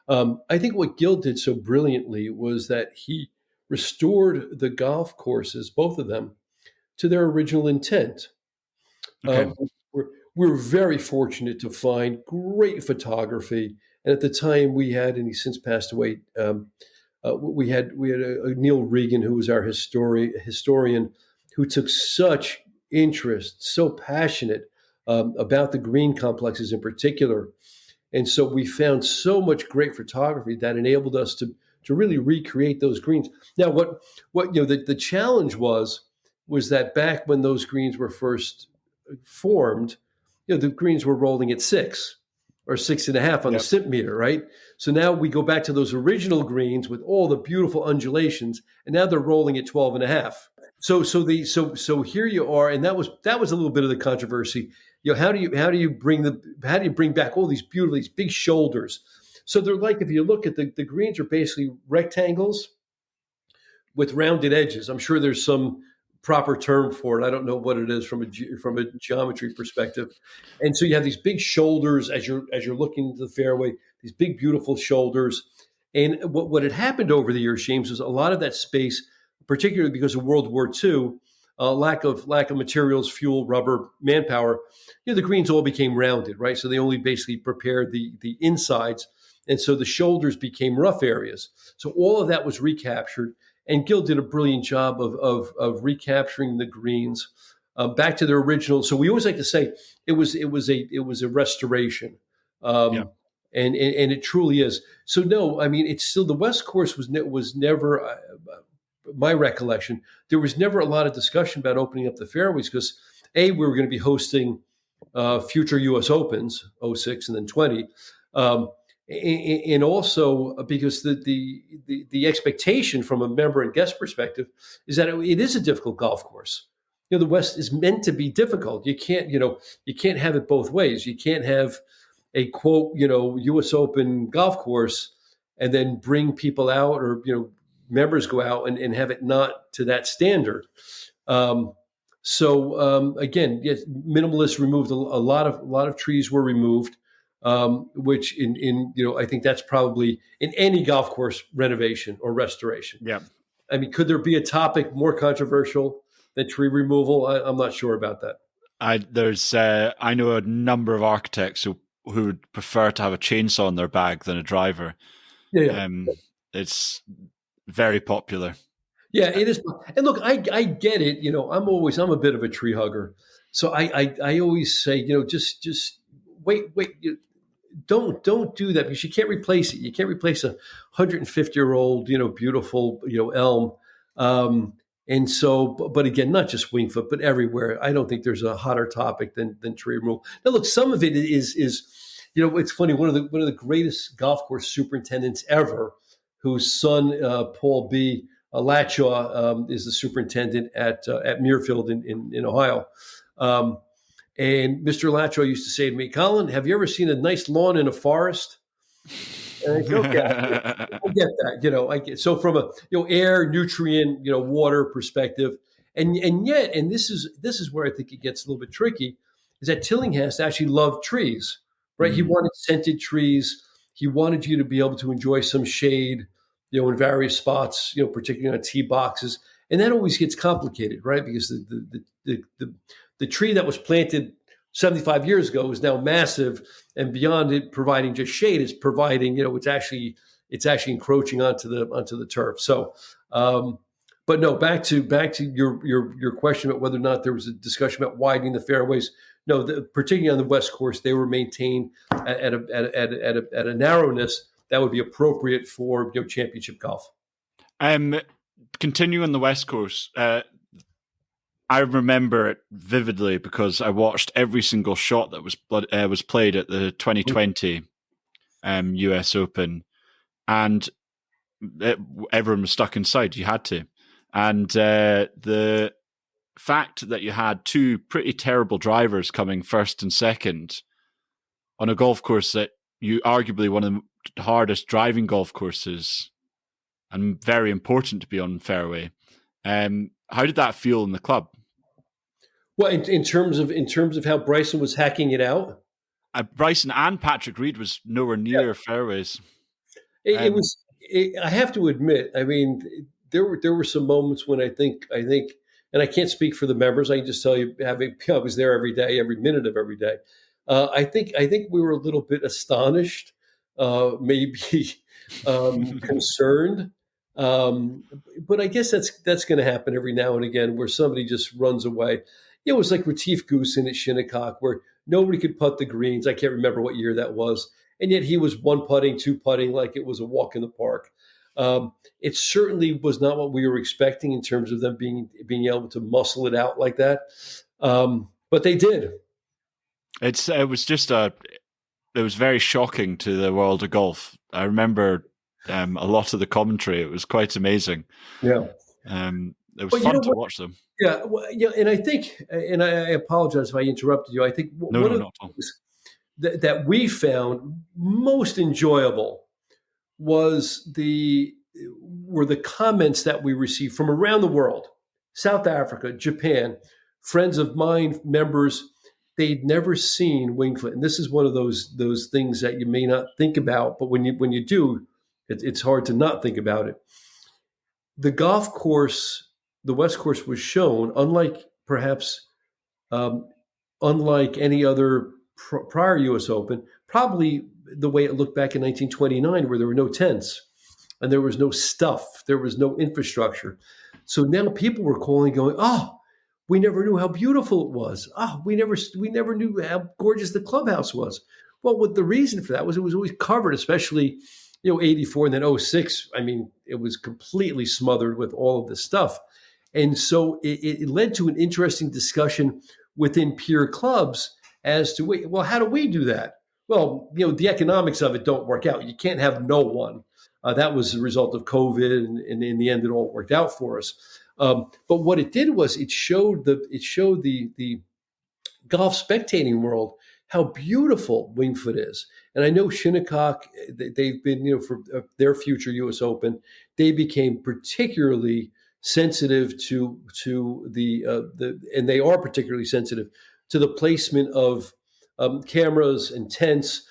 I think what Gil did so brilliantly was that he restored the golf courses, both of them, to their original intent. Okay. We're very fortunate to find great photography, and at the time we had, and he's since passed away. We had a Neil Regan, who was our historian, who took such interest, so passionate about the green complexes in particular. And so we found so much great photography that enabled us to really recreate those greens. Now, what the challenge was was that back when those greens were first formed, the greens were rolling at 6 or 6.5 on the Yep. SIP meter, right? So now we go back to those original greens with all the beautiful undulations, and now they're rolling at 12.5. So here you are, and that was a little bit of the controversy. How do you bring back all these beautiful, these big shoulders? So they're like, if you look at the greens are basically rectangles with rounded edges. I'm sure there's some proper term for it. I don't know what it is from a geometry perspective. And so you have these big shoulders as you're looking into the fairway. These big beautiful shoulders. And what had happened over the years, James, is a lot of that space, particularly because of World War II, lack of materials, fuel, rubber, manpower. The greens all became rounded, right? So they only basically prepared the insides, and so the shoulders became rough areas. So all of that was recaptured, and Gil did a brilliant job of recapturing the greens back to their original. So we always like to say it was a restoration, Yep. and it truly is. So no, I mean, it's still, the West Course was never. My recollection, there was never a lot of discussion about opening up the fairways because we were going to be hosting future U.S. Opens, 06 and then 20. And also because the expectation from a member and guest perspective is that it is a difficult golf course. The West is meant to be difficult. You can't have it both ways. You can't have a quote, U.S. Open golf course and then bring people out, or members go out and have it not to that standard. Again, yes, minimalists removed a lot of trees were removed. Which I think that's probably in any golf course renovation or restoration. Yep. I mean, could there be a topic more controversial than tree removal? I'm not sure about that. I know a number of architects who would prefer to have a chainsaw in their bag than a driver. Yeah. It's very popular. Yeah, it is. And look, I get it. I'm a bit of a tree hugger, so I always say, just wait. Don't do that, because you can't replace it. You can't replace a 150-year-old, beautiful, elm. And so, but again, not just Wingfoot, but everywhere. I don't think there's a hotter topic than tree removal. Now, look, some of it is it's funny. One of the greatest golf course superintendents ever, whose son Paul B. Latshaw is the superintendent at Muirfield in Ohio. And Mr. Latshaw used to say to me, "Colin, have you ever seen a nice lawn in a forest?" And I go, "Okay, I get that." I get, so from a air, nutrient, water perspective, and yet, and this is where I think it gets a little bit tricky, is that Tillinghast actually loved trees, right? He wanted scented trees. He wanted you to be able to enjoy some shade, in various spots, particularly on tee boxes, and that always gets complicated, right? Because the tree that was planted 75 years ago is now massive, and beyond it providing just shade, is providing, it's actually encroaching onto the turf. So, but no, back to your question about whether or not there was a discussion about widening the fairways. No, particularly on the West Course, they were maintained at a narrowness that would be appropriate for championship golf. Continuing on the West Coast, I remember it vividly because I watched every single shot that was played at the 2020 US Open, and everyone was stuck inside. You had to, and the fact that you had two pretty terrible drivers coming first and second on a golf course that you arguably one of the hardest driving golf courses and very important to be on fairway. How did that feel in the club? Well, in terms of how Bryson was hacking it out, Bryson and Patrick Reed was nowhere near fairways. It was. I have to admit, I mean, there were some moments when I think, and I can't speak for the members. I can just tell you, I was there every day, every minute of every day. I think we were a little bit astonished, maybe concerned. But I guess that's going to happen every now and again, where somebody just runs away. It was like Retief Goosen at Shinnecock, where nobody could putt the greens. I can't remember what year that was, and yet he was one putting, two putting, like it was a walk in the park. It certainly was not what we were expecting in terms of them being able to muscle it out like that, but they did. It was very shocking to the world of golf. I remember a lot of the commentary. It was quite amazing. Yeah. It was But you fun know to what? watch them. Yeah, well, yeah, and I think, and I apologize if I interrupted you. I think No, one no, of the not at all. things that we found most enjoyable was were the comments that we received from around the world, South Africa, Japan, friends of mine, members. They'd never seen Winged Foot, and this is one of those things that you may not think about, but when you do, it's hard to not think about it. The golf course, the West Course, was shown, perhaps um, unlike any other prior U.S. Open, probably the way it looked back in 1929, where there were no tents and there was no stuff, there was no infrastructure. So now people were calling, going, "Oh, we never knew how beautiful it was. Oh, we never knew how gorgeous the clubhouse was." Well, what the reason for that was, it was always covered, especially 84 and then '06. I mean, it was completely smothered with all of this stuff. And so it led to an interesting discussion within peer clubs as to, well, how do we do that? Well, the economics of it don't work out. You can't have no one. That was the result of COVID, and in the end, it all worked out for us. But what it did was it showed the golf spectating world how beautiful Winged Foot is. And I know Shinnecock, they've been, for their future U.S. Open, they became particularly sensitive to and they are particularly sensitive to the placement of cameras and tents,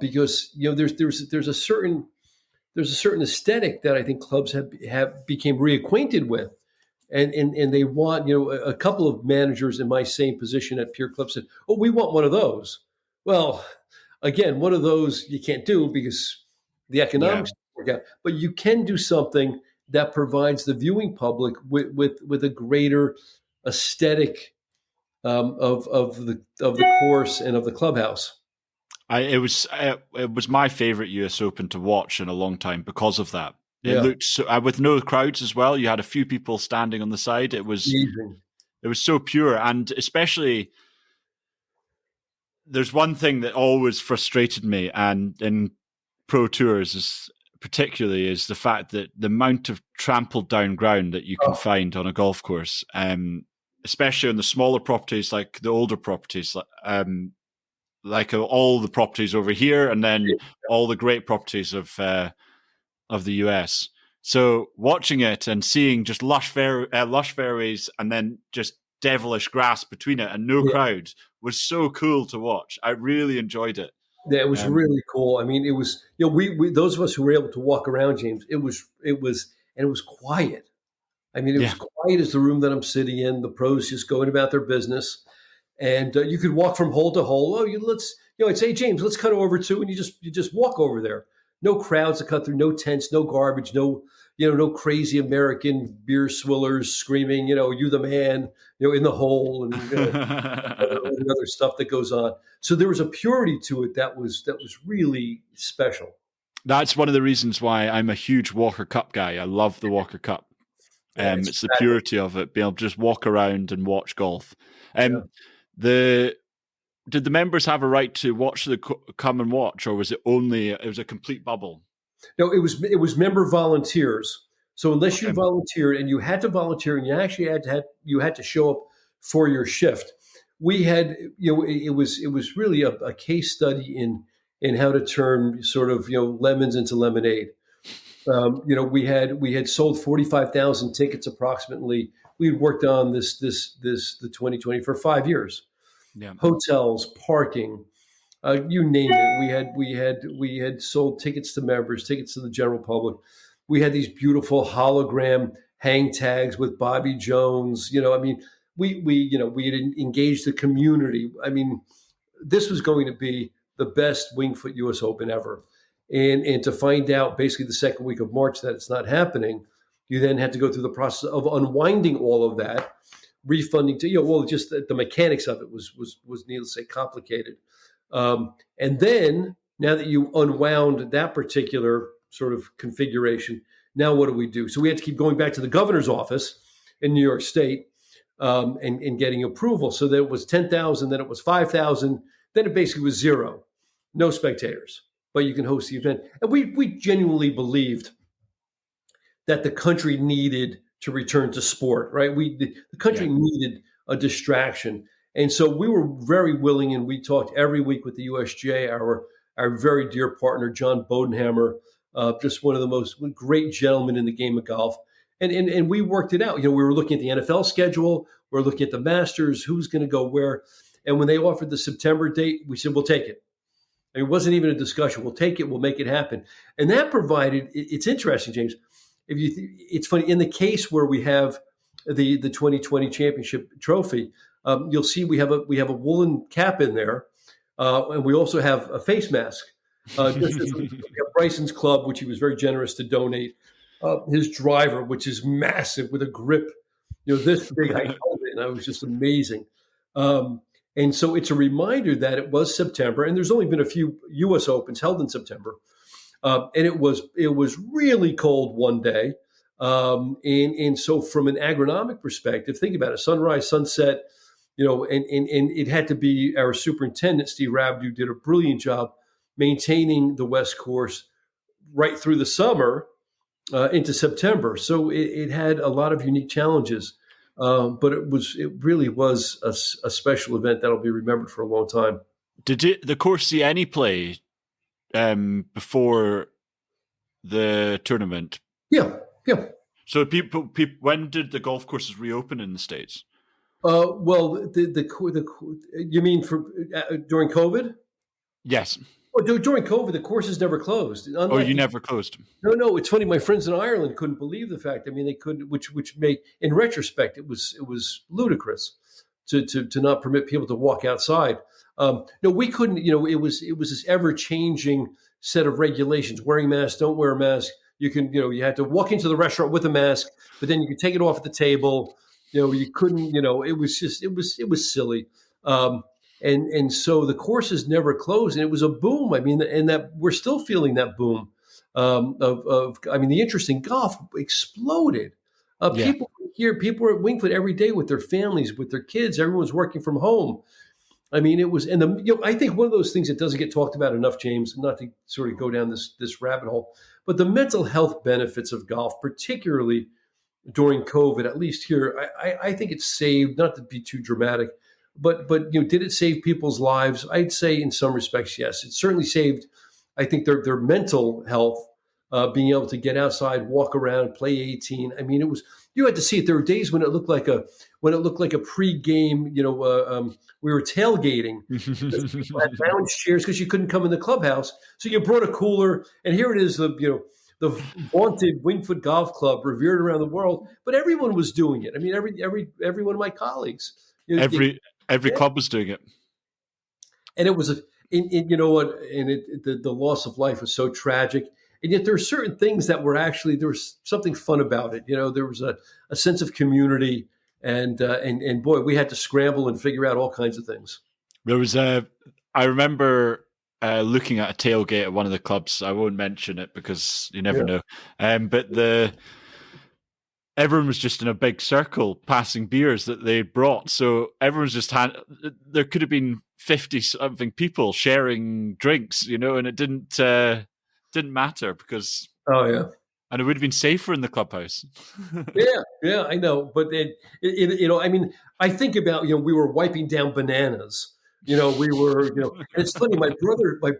because there's a certain aesthetic that I think clubs have became reacquainted with, and they want, a couple of managers in my same position at Peer Club said, "Oh, we want one of those." Well, again, one of those you can't do because the Yeah. economics don't work out, but you can do something that provides the viewing public with a greater aesthetic, of the course and of the clubhouse. It was my favorite US Open to watch in a long time because of that. It Yeah, looked so, with no crowds as well. You had a few people standing on the side. amazing. It was so pure, and especially there's one thing that always frustrated me, and in pro tours is particularly, is the fact that the amount of trampled down ground that you can Oh, find on a golf course, especially on the smaller properties, like the older properties, like all the properties over here, and then all the great properties of the US. So watching it and seeing just lush fairways, and then just devilish grass between it and no yeah. crowd was so cool to watch. I really enjoyed it. Yeah, it was Um, really cool. I mean, it was, we those of us who were able to walk around, James, and it was quiet. I mean, it was yeah. quiet as the room that I'm sitting in. The pros just going about their business, and you could walk from hole to hole. Oh, I'd say, James, let's cut over to, and you just walk over there. No crowds to cut through, no tents, no garbage, no crazy American beer swillers screaming, you the man, in the hole, and other stuff that goes on. So there was a purity to it that was really special. That's one of the reasons why I'm a huge Walker Cup guy. I love the Walker Cup. Yeah, it's It's the purity of it, being able to just walk around and watch golf. yeah. The Did the members have a right to watch come and watch, or was it was a complete bubble? No, it was member volunteers. So unless you Okay. volunteered, and you had to volunteer, and you actually had to show up for your shift, we had, it was really a case study in how to turn sort of, lemons into lemonade. We had sold 45,000 tickets approximately. We had worked on the 2020 for 5 years. Yeah. Hotels, parking, you name it. We had sold tickets to members, tickets to the general public. We had these beautiful hologram hang tags with Bobby Jones. I mean, we had engaged the community. I mean, this was going to be the best Winged Foot U.S. Open ever. And to find out basically the second week of March that it's not happening, you then had to go through the process of unwinding all of that, refunding to, well, just the mechanics of it was needless to say complicated. And then now that you unwound that particular sort of configuration, Now what do we do? So we had to keep going back to the governor's office in New York State and getting approval. So then it was 10,000, then it was 5,000, then it basically was zero, no spectators, but you can host the event. And we genuinely believed that the country needed to return to sport, right? The country needed a distraction. And so we were very willing, and we talked every week with the USGA, our very dear partner, John Bodenhammer, just one of the most great gentlemen in the game of golf. And we worked it out. We were looking at the NFL schedule. We're looking at the Masters, who's going to go where. And when they offered the September date, we said, we'll take it. It wasn't even a discussion. We'll take it. We'll make it happen. And that provided, it's interesting, James. It's funny, in the case where we have the 2020 championship trophy, you'll see we have a woolen cap in there, and we also have a face mask. Just as we have Bryson's club, which he was very generous to donate, his driver, which is massive with a grip, this big. I held it, and it was just amazing. And so it's a reminder that it was September, and there's only been a few U.S. Opens held in September. And it was really cold one day. And so from an agronomic perspective, think about it, sunrise, sunset, and it had to be our superintendent, Steve Rabdu, did a brilliant job maintaining the West Course right through the summer into September. So it had a lot of unique challenges. But it really was a special event that'll be remembered for a long time. Did the course see any play before the tournament? Yeah. So people, when did the golf courses reopen in the States? Well, you mean during COVID? Yes. Well, during COVID, the courses never closed. You never closed? No. It's funny. My friends in Ireland couldn't believe the fact. I mean, they couldn't. Which made, in retrospect, it was ludicrous to not permit people to walk outside. No, we couldn't. It was this ever changing set of regulations. Wearing masks, don't wear a mask. You can. You had to walk into the restaurant with a mask, but then you could take it off at the table. You couldn't. It was silly. And so the courses never closed, and it was a boom. I mean, and that we're still feeling that boom the interest in golf exploded. People were at Wingfoot every day with their families, with their kids. Everyone's working from home. I mean, it was, and I think one of those things that doesn't get talked about enough, James, not to sort of go down this rabbit hole, but the mental health benefits of golf, particularly during COVID, at least here, I think it saved, not to be too dramatic, but did it save people's lives? I'd say in some respects, yes. It certainly saved, I think, their mental health, being able to get outside, walk around, play 18. I mean, you had to see it. There were days when it looked like a pre-game. We were tailgating. People had lounge chairs because you couldn't come in the clubhouse, so you brought a cooler, and here it is. The vaunted Wingfoot Golf Club, revered around the world, but everyone was doing it. I mean, every one of my colleagues. Every club was doing it, and it was the loss of life was so tragic. And yet there are certain things that were actually, there was something fun about it. There was a sense of community, and boy, we had to scramble and figure out all kinds of things. There was I remember looking at a tailgate at one of the clubs. I won't mention it because you never know. But everyone was just in a big circle passing beers that they brought. So everyone's just there could have been 50-something people sharing drinks, and it didn't matter because and it would have been safer in the clubhouse. yeah, I know, but I think about we were wiping down bananas. We were and it's funny. My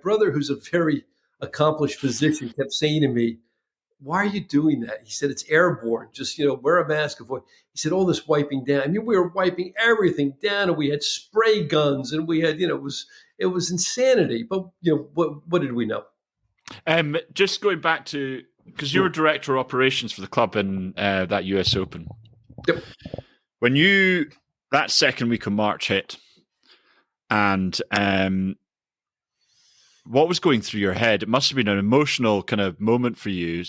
brother, who's a very accomplished physician, kept saying to me, "Why are you doing that?" He said, "It's airborne. Just wear a mask." He said, "All this wiping down. I mean, we were wiping everything down, and we had spray guns, and we had it was insanity." But what did we know? Just going back to, because you were director of operations for the club in that US Open. Yep. When that second week of March hit, and what was going through your head? It must have been an emotional kind of moment for you.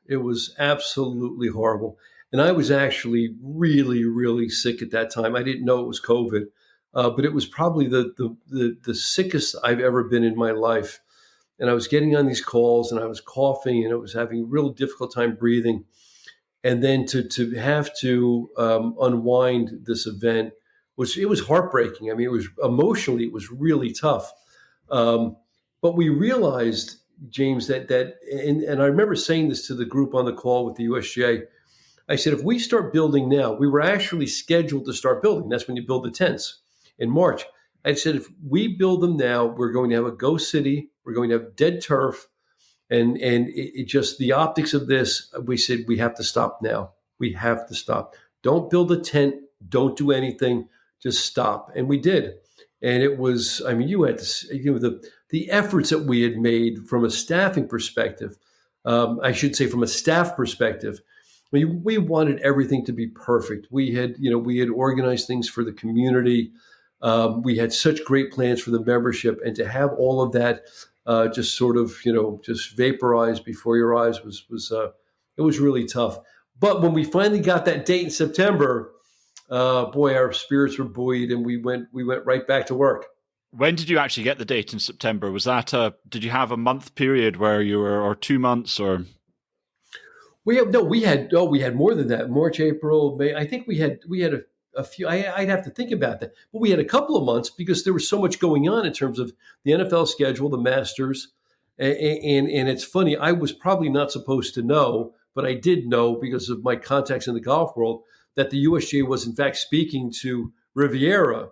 It was absolutely horrible. And I was actually really, really sick at that time. I didn't know it was COVID, but it was probably the sickest I've ever been in my life. and I was getting on these calls, and I was coughing, and I was having a real difficult time breathing. And then to have to unwind this event was heartbreaking. I mean, it was emotionally, it was really tough. But we realized, James, and I remember saying this to the group on the call with the USGA. I said, if we start building now, we were actually scheduled to start building. That's when you build the tents in March. I said, if we build them now, we're going to have a ghost city. We're going to have dead turf. And it just, the optics of this, we said, we have to stop now. We have to stop. Don't build a tent. Don't do anything. Just stop. And we did. And it was, I mean, you had to, the efforts that we had made from a staffing perspective, I should say from a staff perspective, we wanted everything to be perfect. We had organized things for the community. We had such great plans for the membership, and to have all of that just sort of, just vaporized before your eyes was it was really tough. But when we finally got that date in September, boy, our spirits were buoyed, and we went right back to work. When did you actually get the date in September? Was that did you have a month period where you were, or 2 months, or? We had more than that. March, April, May. I think we had a few. I'd have to think about that, but we had a couple of months because there was so much going on in terms of the NFL schedule, the Masters, and it's funny. I was probably not supposed to know, but I did know because of my contacts in the golf world that the USGA was in fact speaking to Riviera.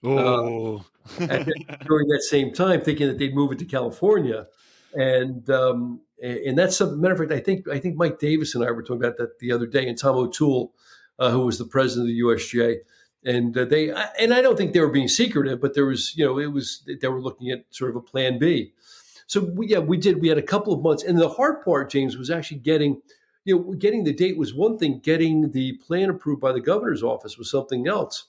Oh. During that same time, thinking that they'd move it to California, and that's a matter of fact. I think Mike Davis and I were talking about that the other day, and Tom O'Toole, who was the president of the USGA, and I don't think they were being secretive, but there was, they were looking at sort of a plan B. So we had a couple of months, and the hard part, James, was actually getting the date was one thing, getting the plan approved by the governor's office was something else.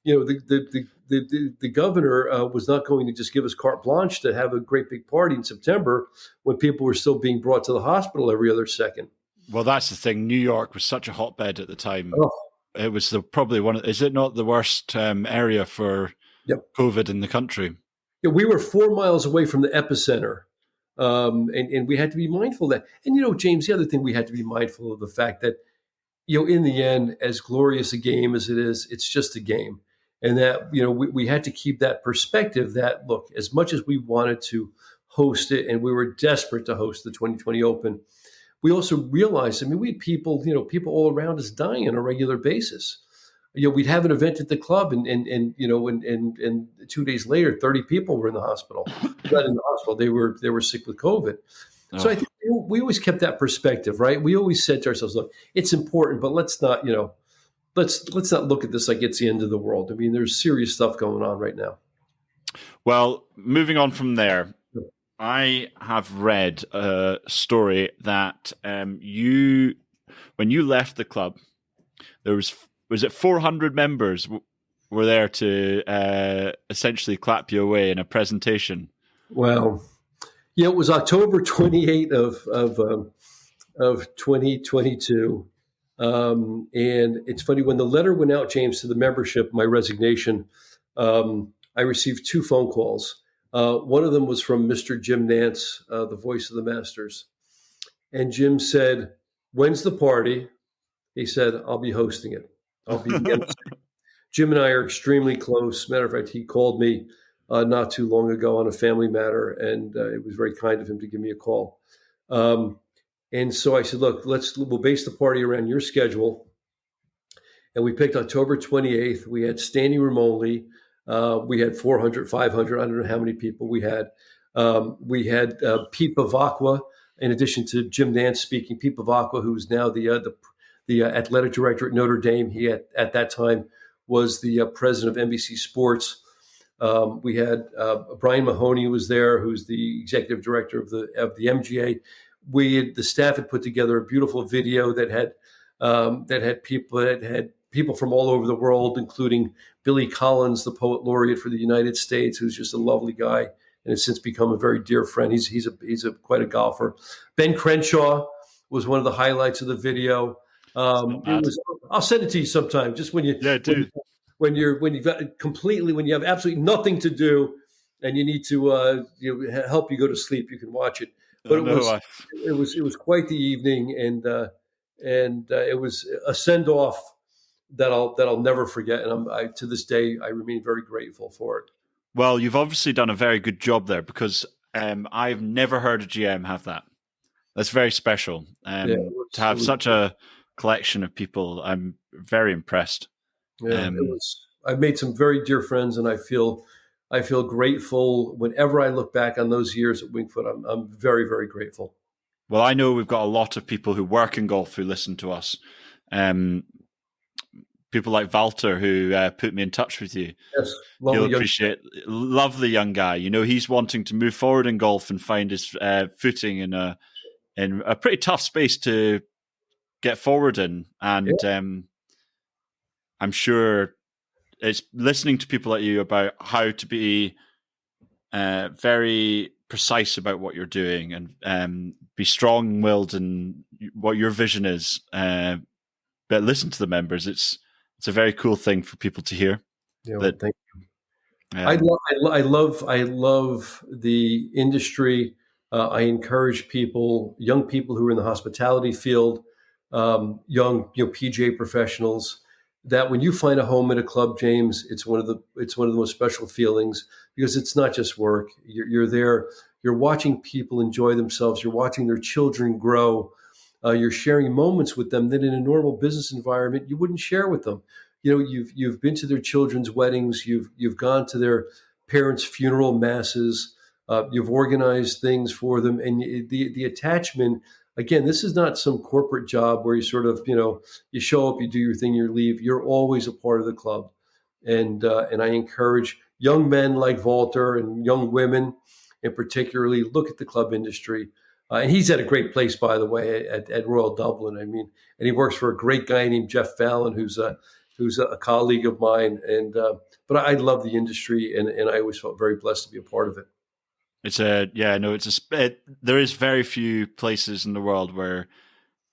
The governor was not going to just give us carte blanche to have a great big party in September when people were still being brought to the hospital every other second. Well, that's the thing. New York was such a hotbed at the time. Oh. It was probably is it not the worst area for COVID in the country? Yeah, we were 4 miles away from the epicenter. And we had to be mindful of that. And, James, the other thing, we had to be mindful of the fact that, in the end, as glorious a game as it is, it's just a game. And that, we had to keep that perspective that, look, as much as we wanted to host it and we were desperate to host the 2020 Open, we also realized, we had people all around us dying on a regular basis. We'd have an event at the club and 2 days later, 30 people were in the hospital. Not in the hospital. They were sick with COVID. Oh. So I think we always kept that perspective, right? We always said to ourselves, look, it's important, but let's not, let's not look at this like it's the end of the world. There's serious stuff going on right now. Well, moving on from there, I have read a story that when you left the club, there was it 400 members were there to essentially clap you away in a presentation? Well, it was October 28th of 2022. And it's funny, when the letter went out, James, to the membership, my resignation, I received 2 phone calls. One of them was from Mr. Jim Nance, the voice of the Masters. And Jim said, "When's the party?" He said, "I'll be hosting it. I'll be the MC." Jim and I are extremely close. Matter of fact, he called me not too long ago on a family matter, and it was very kind of him to give me a call. And so I said, "Look, we'll base the party around your schedule." And we picked October 28th. We had standing room only. We had 400, 500. I don't know how many people we had. We had Pete Bavacqua, in addition to Jim Nance speaking. Pete Bavacqua, who's now the athletic director at Notre Dame. He at that time was the president of NBC Sports. We had Brian Mahoney was there, who's the executive director of the MGA. The staff had put together a beautiful video that had people from all over the world, including Billy Collins, the poet laureate for the United States, who's just a lovely guy and has since become a very dear friend. He's quite a golfer. Ben Crenshaw was one of the highlights of the video. I'll send it to you sometime. Just when you have absolutely nothing to do, and you need to help you go to sleep, you can watch it. But I know. it was quite the evening, and it was a send off that I'll never forget. And to this day I remain very grateful for it. Well, you've obviously done a very good job there because I've never heard a GM have that. That's very special. Yeah, To have it was such a collection of people, I'm very impressed. yeah, it Um, was. I've made some very dear friends, and I feel grateful whenever I look back on those years at Wingfoot. I'm very, very grateful. well, I know we've got a lot of people who work in golf who listen to us. Um, People like Walter who put me in touch with you. Yes, He'll lovely young. appreciate. Lovely young guy. You know, he's wanting to move forward in golf and find his footing in a pretty tough space to get forward in, Yeah, and I'm sure it's listening to people like you about how to be very precise about what you're doing and be strong-willed in what your vision is. But listen to the members. It's a very cool thing for people to hear. yeah. Well, That thank um, I love the industry. I encourage people, young people who are in the hospitality field, young PGA professionals, that when you find a home at a club, James, it's one of the most special feelings because it's not just work. You're there. You're watching people enjoy themselves. You're watching their children grow. You're sharing moments with them that in a normal business environment you wouldn't share with them. You've been to their children's weddings, you've gone to their parents' funeral masses, you've organized things for them, and the attachment. Again, this is not some corporate job where you sort of you show up, you do your thing, you leave. You're always a part of the club, and I encourage young men like Walter and young women, and particularly look at the club industry. And he's at a great place, by the way, at Royal Dublin. I mean, and he works for a great guy named Jeff Fallon, who's a colleague of mine. And but I love the industry, and I always felt very blessed to be a part of it. there is very few places in the world where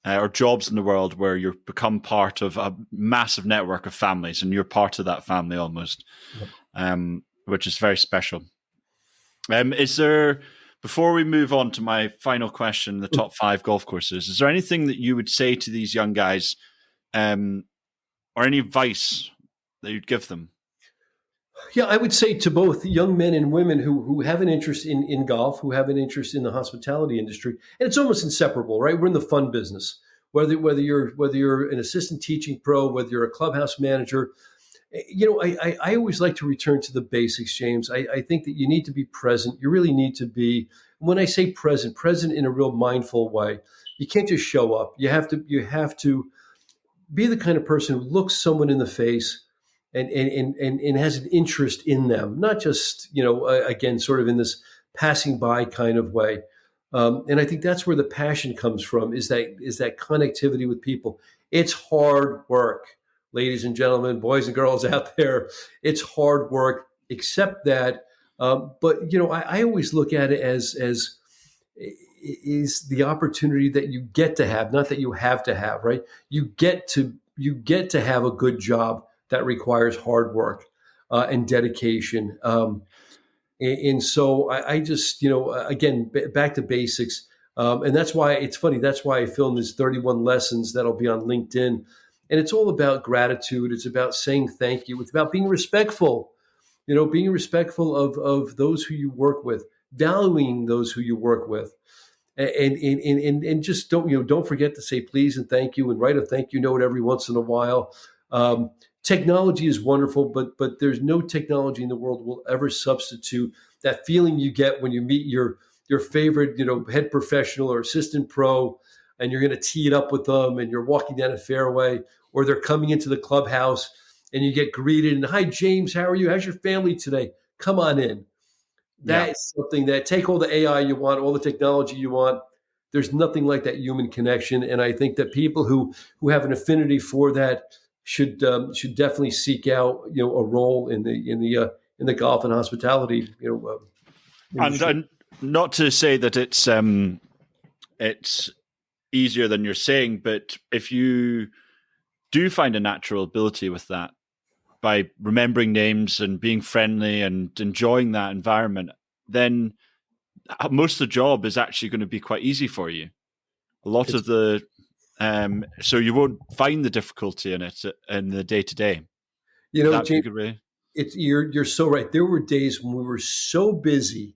or jobs in the world where you become part of a massive network of families and you're part of that family almost, which is very special. Is there, before we move on to my final question, the top 5 golf courses, is there anything that you would say to these young guys, or any advice that you'd give them? Yeah, I would say to both young men and women who have an interest in golf, who have an interest in the hospitality industry, and it's almost inseparable, right? We're in the fun business. Whether you're an assistant teaching pro, whether you're a clubhouse manager, I always like to return to the basics, James. I think that you need to be present. You really need to be, when I say present, present in a real mindful way. You can't just show up. You have to be the kind of person who looks someone in the face and has an interest in them, not just, again, sort of in this passing by kind of way. And I think that's where the passion comes from, is that connectivity with people. It's hard work, ladies and gentlemen, boys and girls out there. It's hard work, accept that. But, I always look at it as is the opportunity that you get to have, not that you have to have, right? You get to have a good job that requires hard work and dedication. And so I just, again, back to basics. And that's why it's funny. That's why I filmed this 31 lessons that'll be on LinkedIn. And it's all about gratitude. It's about saying thank you. It's about being respectful, being respectful of those who you work with, valuing those who you work with. And just don't forget to say please and thank you and write a thank you note every once in a while. Technology is wonderful, but there's no technology in the world will ever substitute that feeling you get when you meet your favorite head professional or assistant pro, and you're going to tee it up with them, and you're walking down a fairway, or they're coming into the clubhouse, and you get greeted and, hi James, how are you? How's your family today? Come on in. Yeah. That is something that, take all the AI you want, all the technology you want. There's nothing like that human connection, and I think that people who have an affinity for that should definitely seek out a role in the golf and hospitality industry. And not to say that it's easier than you're saying, but if you do find a natural ability with that, by remembering names and being friendly and enjoying that environment, then most of the job is actually going to be quite easy for you. A lot of the so you won't find the difficulty in it in the day to day. James, you're so right. There were days when we were so busy.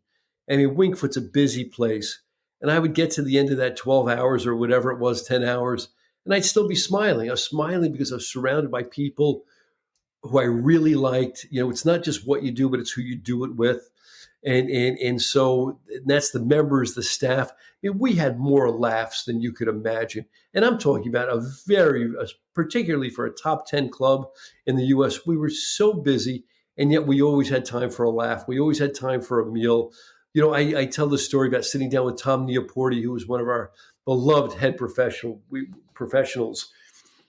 I mean, Wingfoot's a busy place, and I would get to the end of that 12 hours or whatever it was, 10 hours, and I'd still be smiling. I was smiling because I was surrounded by people who I really liked. It's not just what you do, but it's who you do it with. And so that's the members, the staff. I mean, we had more laughs than you could imagine. And I'm talking about particularly for a top 10 club in the U.S., we were so busy, and yet we always had time for a laugh. We always had time for a meal. I tell the story about sitting down with Tom Neoporti, who was one of our beloved head professionals.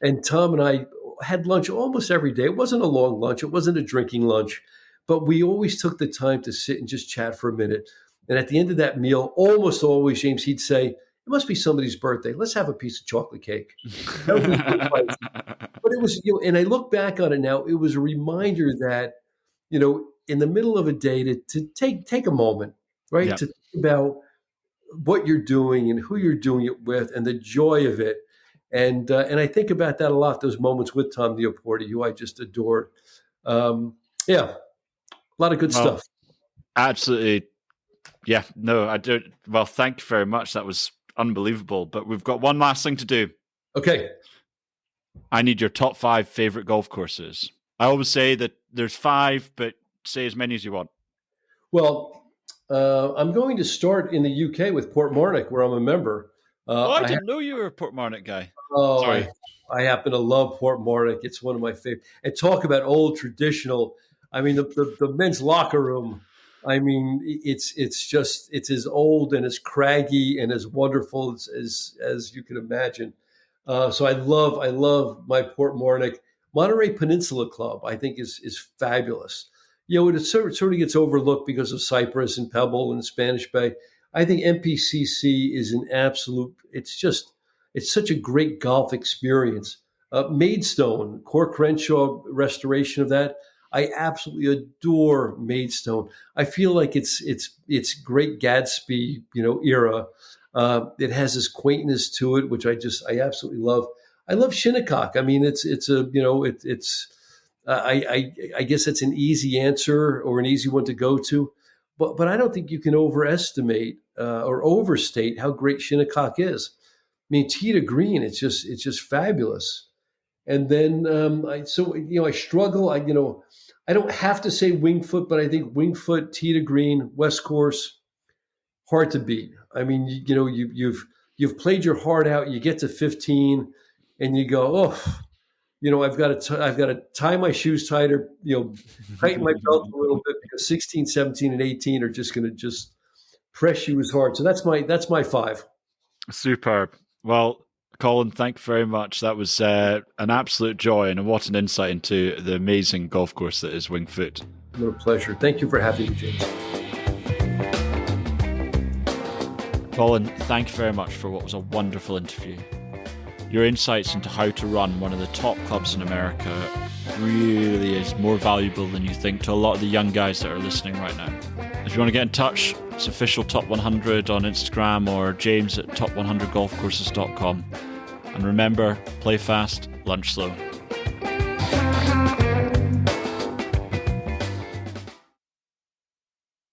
And Tom and I had lunch almost every day. It wasn't a long lunch. It wasn't a drinking lunch. But we always took the time to sit and just chat for a minute. And at the end of that meal, almost always, James, he'd say, it must be somebody's birthday. Let's have a piece of chocolate cake. But it was, and I look back on it now, it was a reminder that, in the middle of a day to take a moment, right? Yeah. To think about what you're doing and who you're doing it with and the joy of it. And I think about that a lot, those moments with Tom Neoporti, who I just adored. Yeah. A lot of good stuff. Absolutely. Yeah, no, I do. Well, thank you very much. That was unbelievable. But we've got one last thing to do. Okay. I need your top 5 favorite golf courses. I always say that there's 5, but say as many as you want. Well, I'm going to start in the UK with Portmarnock, where I'm a member. I didn't know you were a Portmarnock guy. Oh, sorry. I happen to love Portmarnock. It's one of my favorite. And talk about old traditional. I mean, the men's locker room. I mean, it's as old and as craggy and as wonderful as you can imagine. So I love my Portmarnock. Monterey Peninsula Club, I think, is fabulous. It sort of gets overlooked because of Cypress and Pebble and Spanish Bay. I think MPCC is an absolute. It's such a great golf experience. Maidstone, Core Crenshaw restoration of that. I absolutely adore Maidstone. I feel like it's great Gadsby, era. It has this quaintness to it, which I absolutely love. I love Shinnecock. I mean, I guess it's an easy answer or an easy one to go to, but I don't think you can overestimate or overstate how great Shinnecock is. I mean, tee to green, it's just fabulous. And then I struggle. I don't have to say Wingfoot, but I think Wingfoot, tee to green, West Course, hard to beat. I mean, you've played your heart out. You get to 15, and you go, I've got to tie my shoes tighter. Tighten my belt a little bit because 16, 17, and 18 are just going to just press you as hard. So that's my 5. Superb. Well, Colin, thank you very much. That was an absolute joy, and what an insight into the amazing golf course that is Wingfoot. What a pleasure. Thank you for having me, James. Colin, thank you very much for what was a wonderful interview. Your insights into how to run one of the top clubs in America really is more valuable than you think to a lot of the young guys that are listening right now. If you want to get in touch, it's official Top 100 on Instagram or james@top100golfcourses.com. And remember, play fast, lunch slow.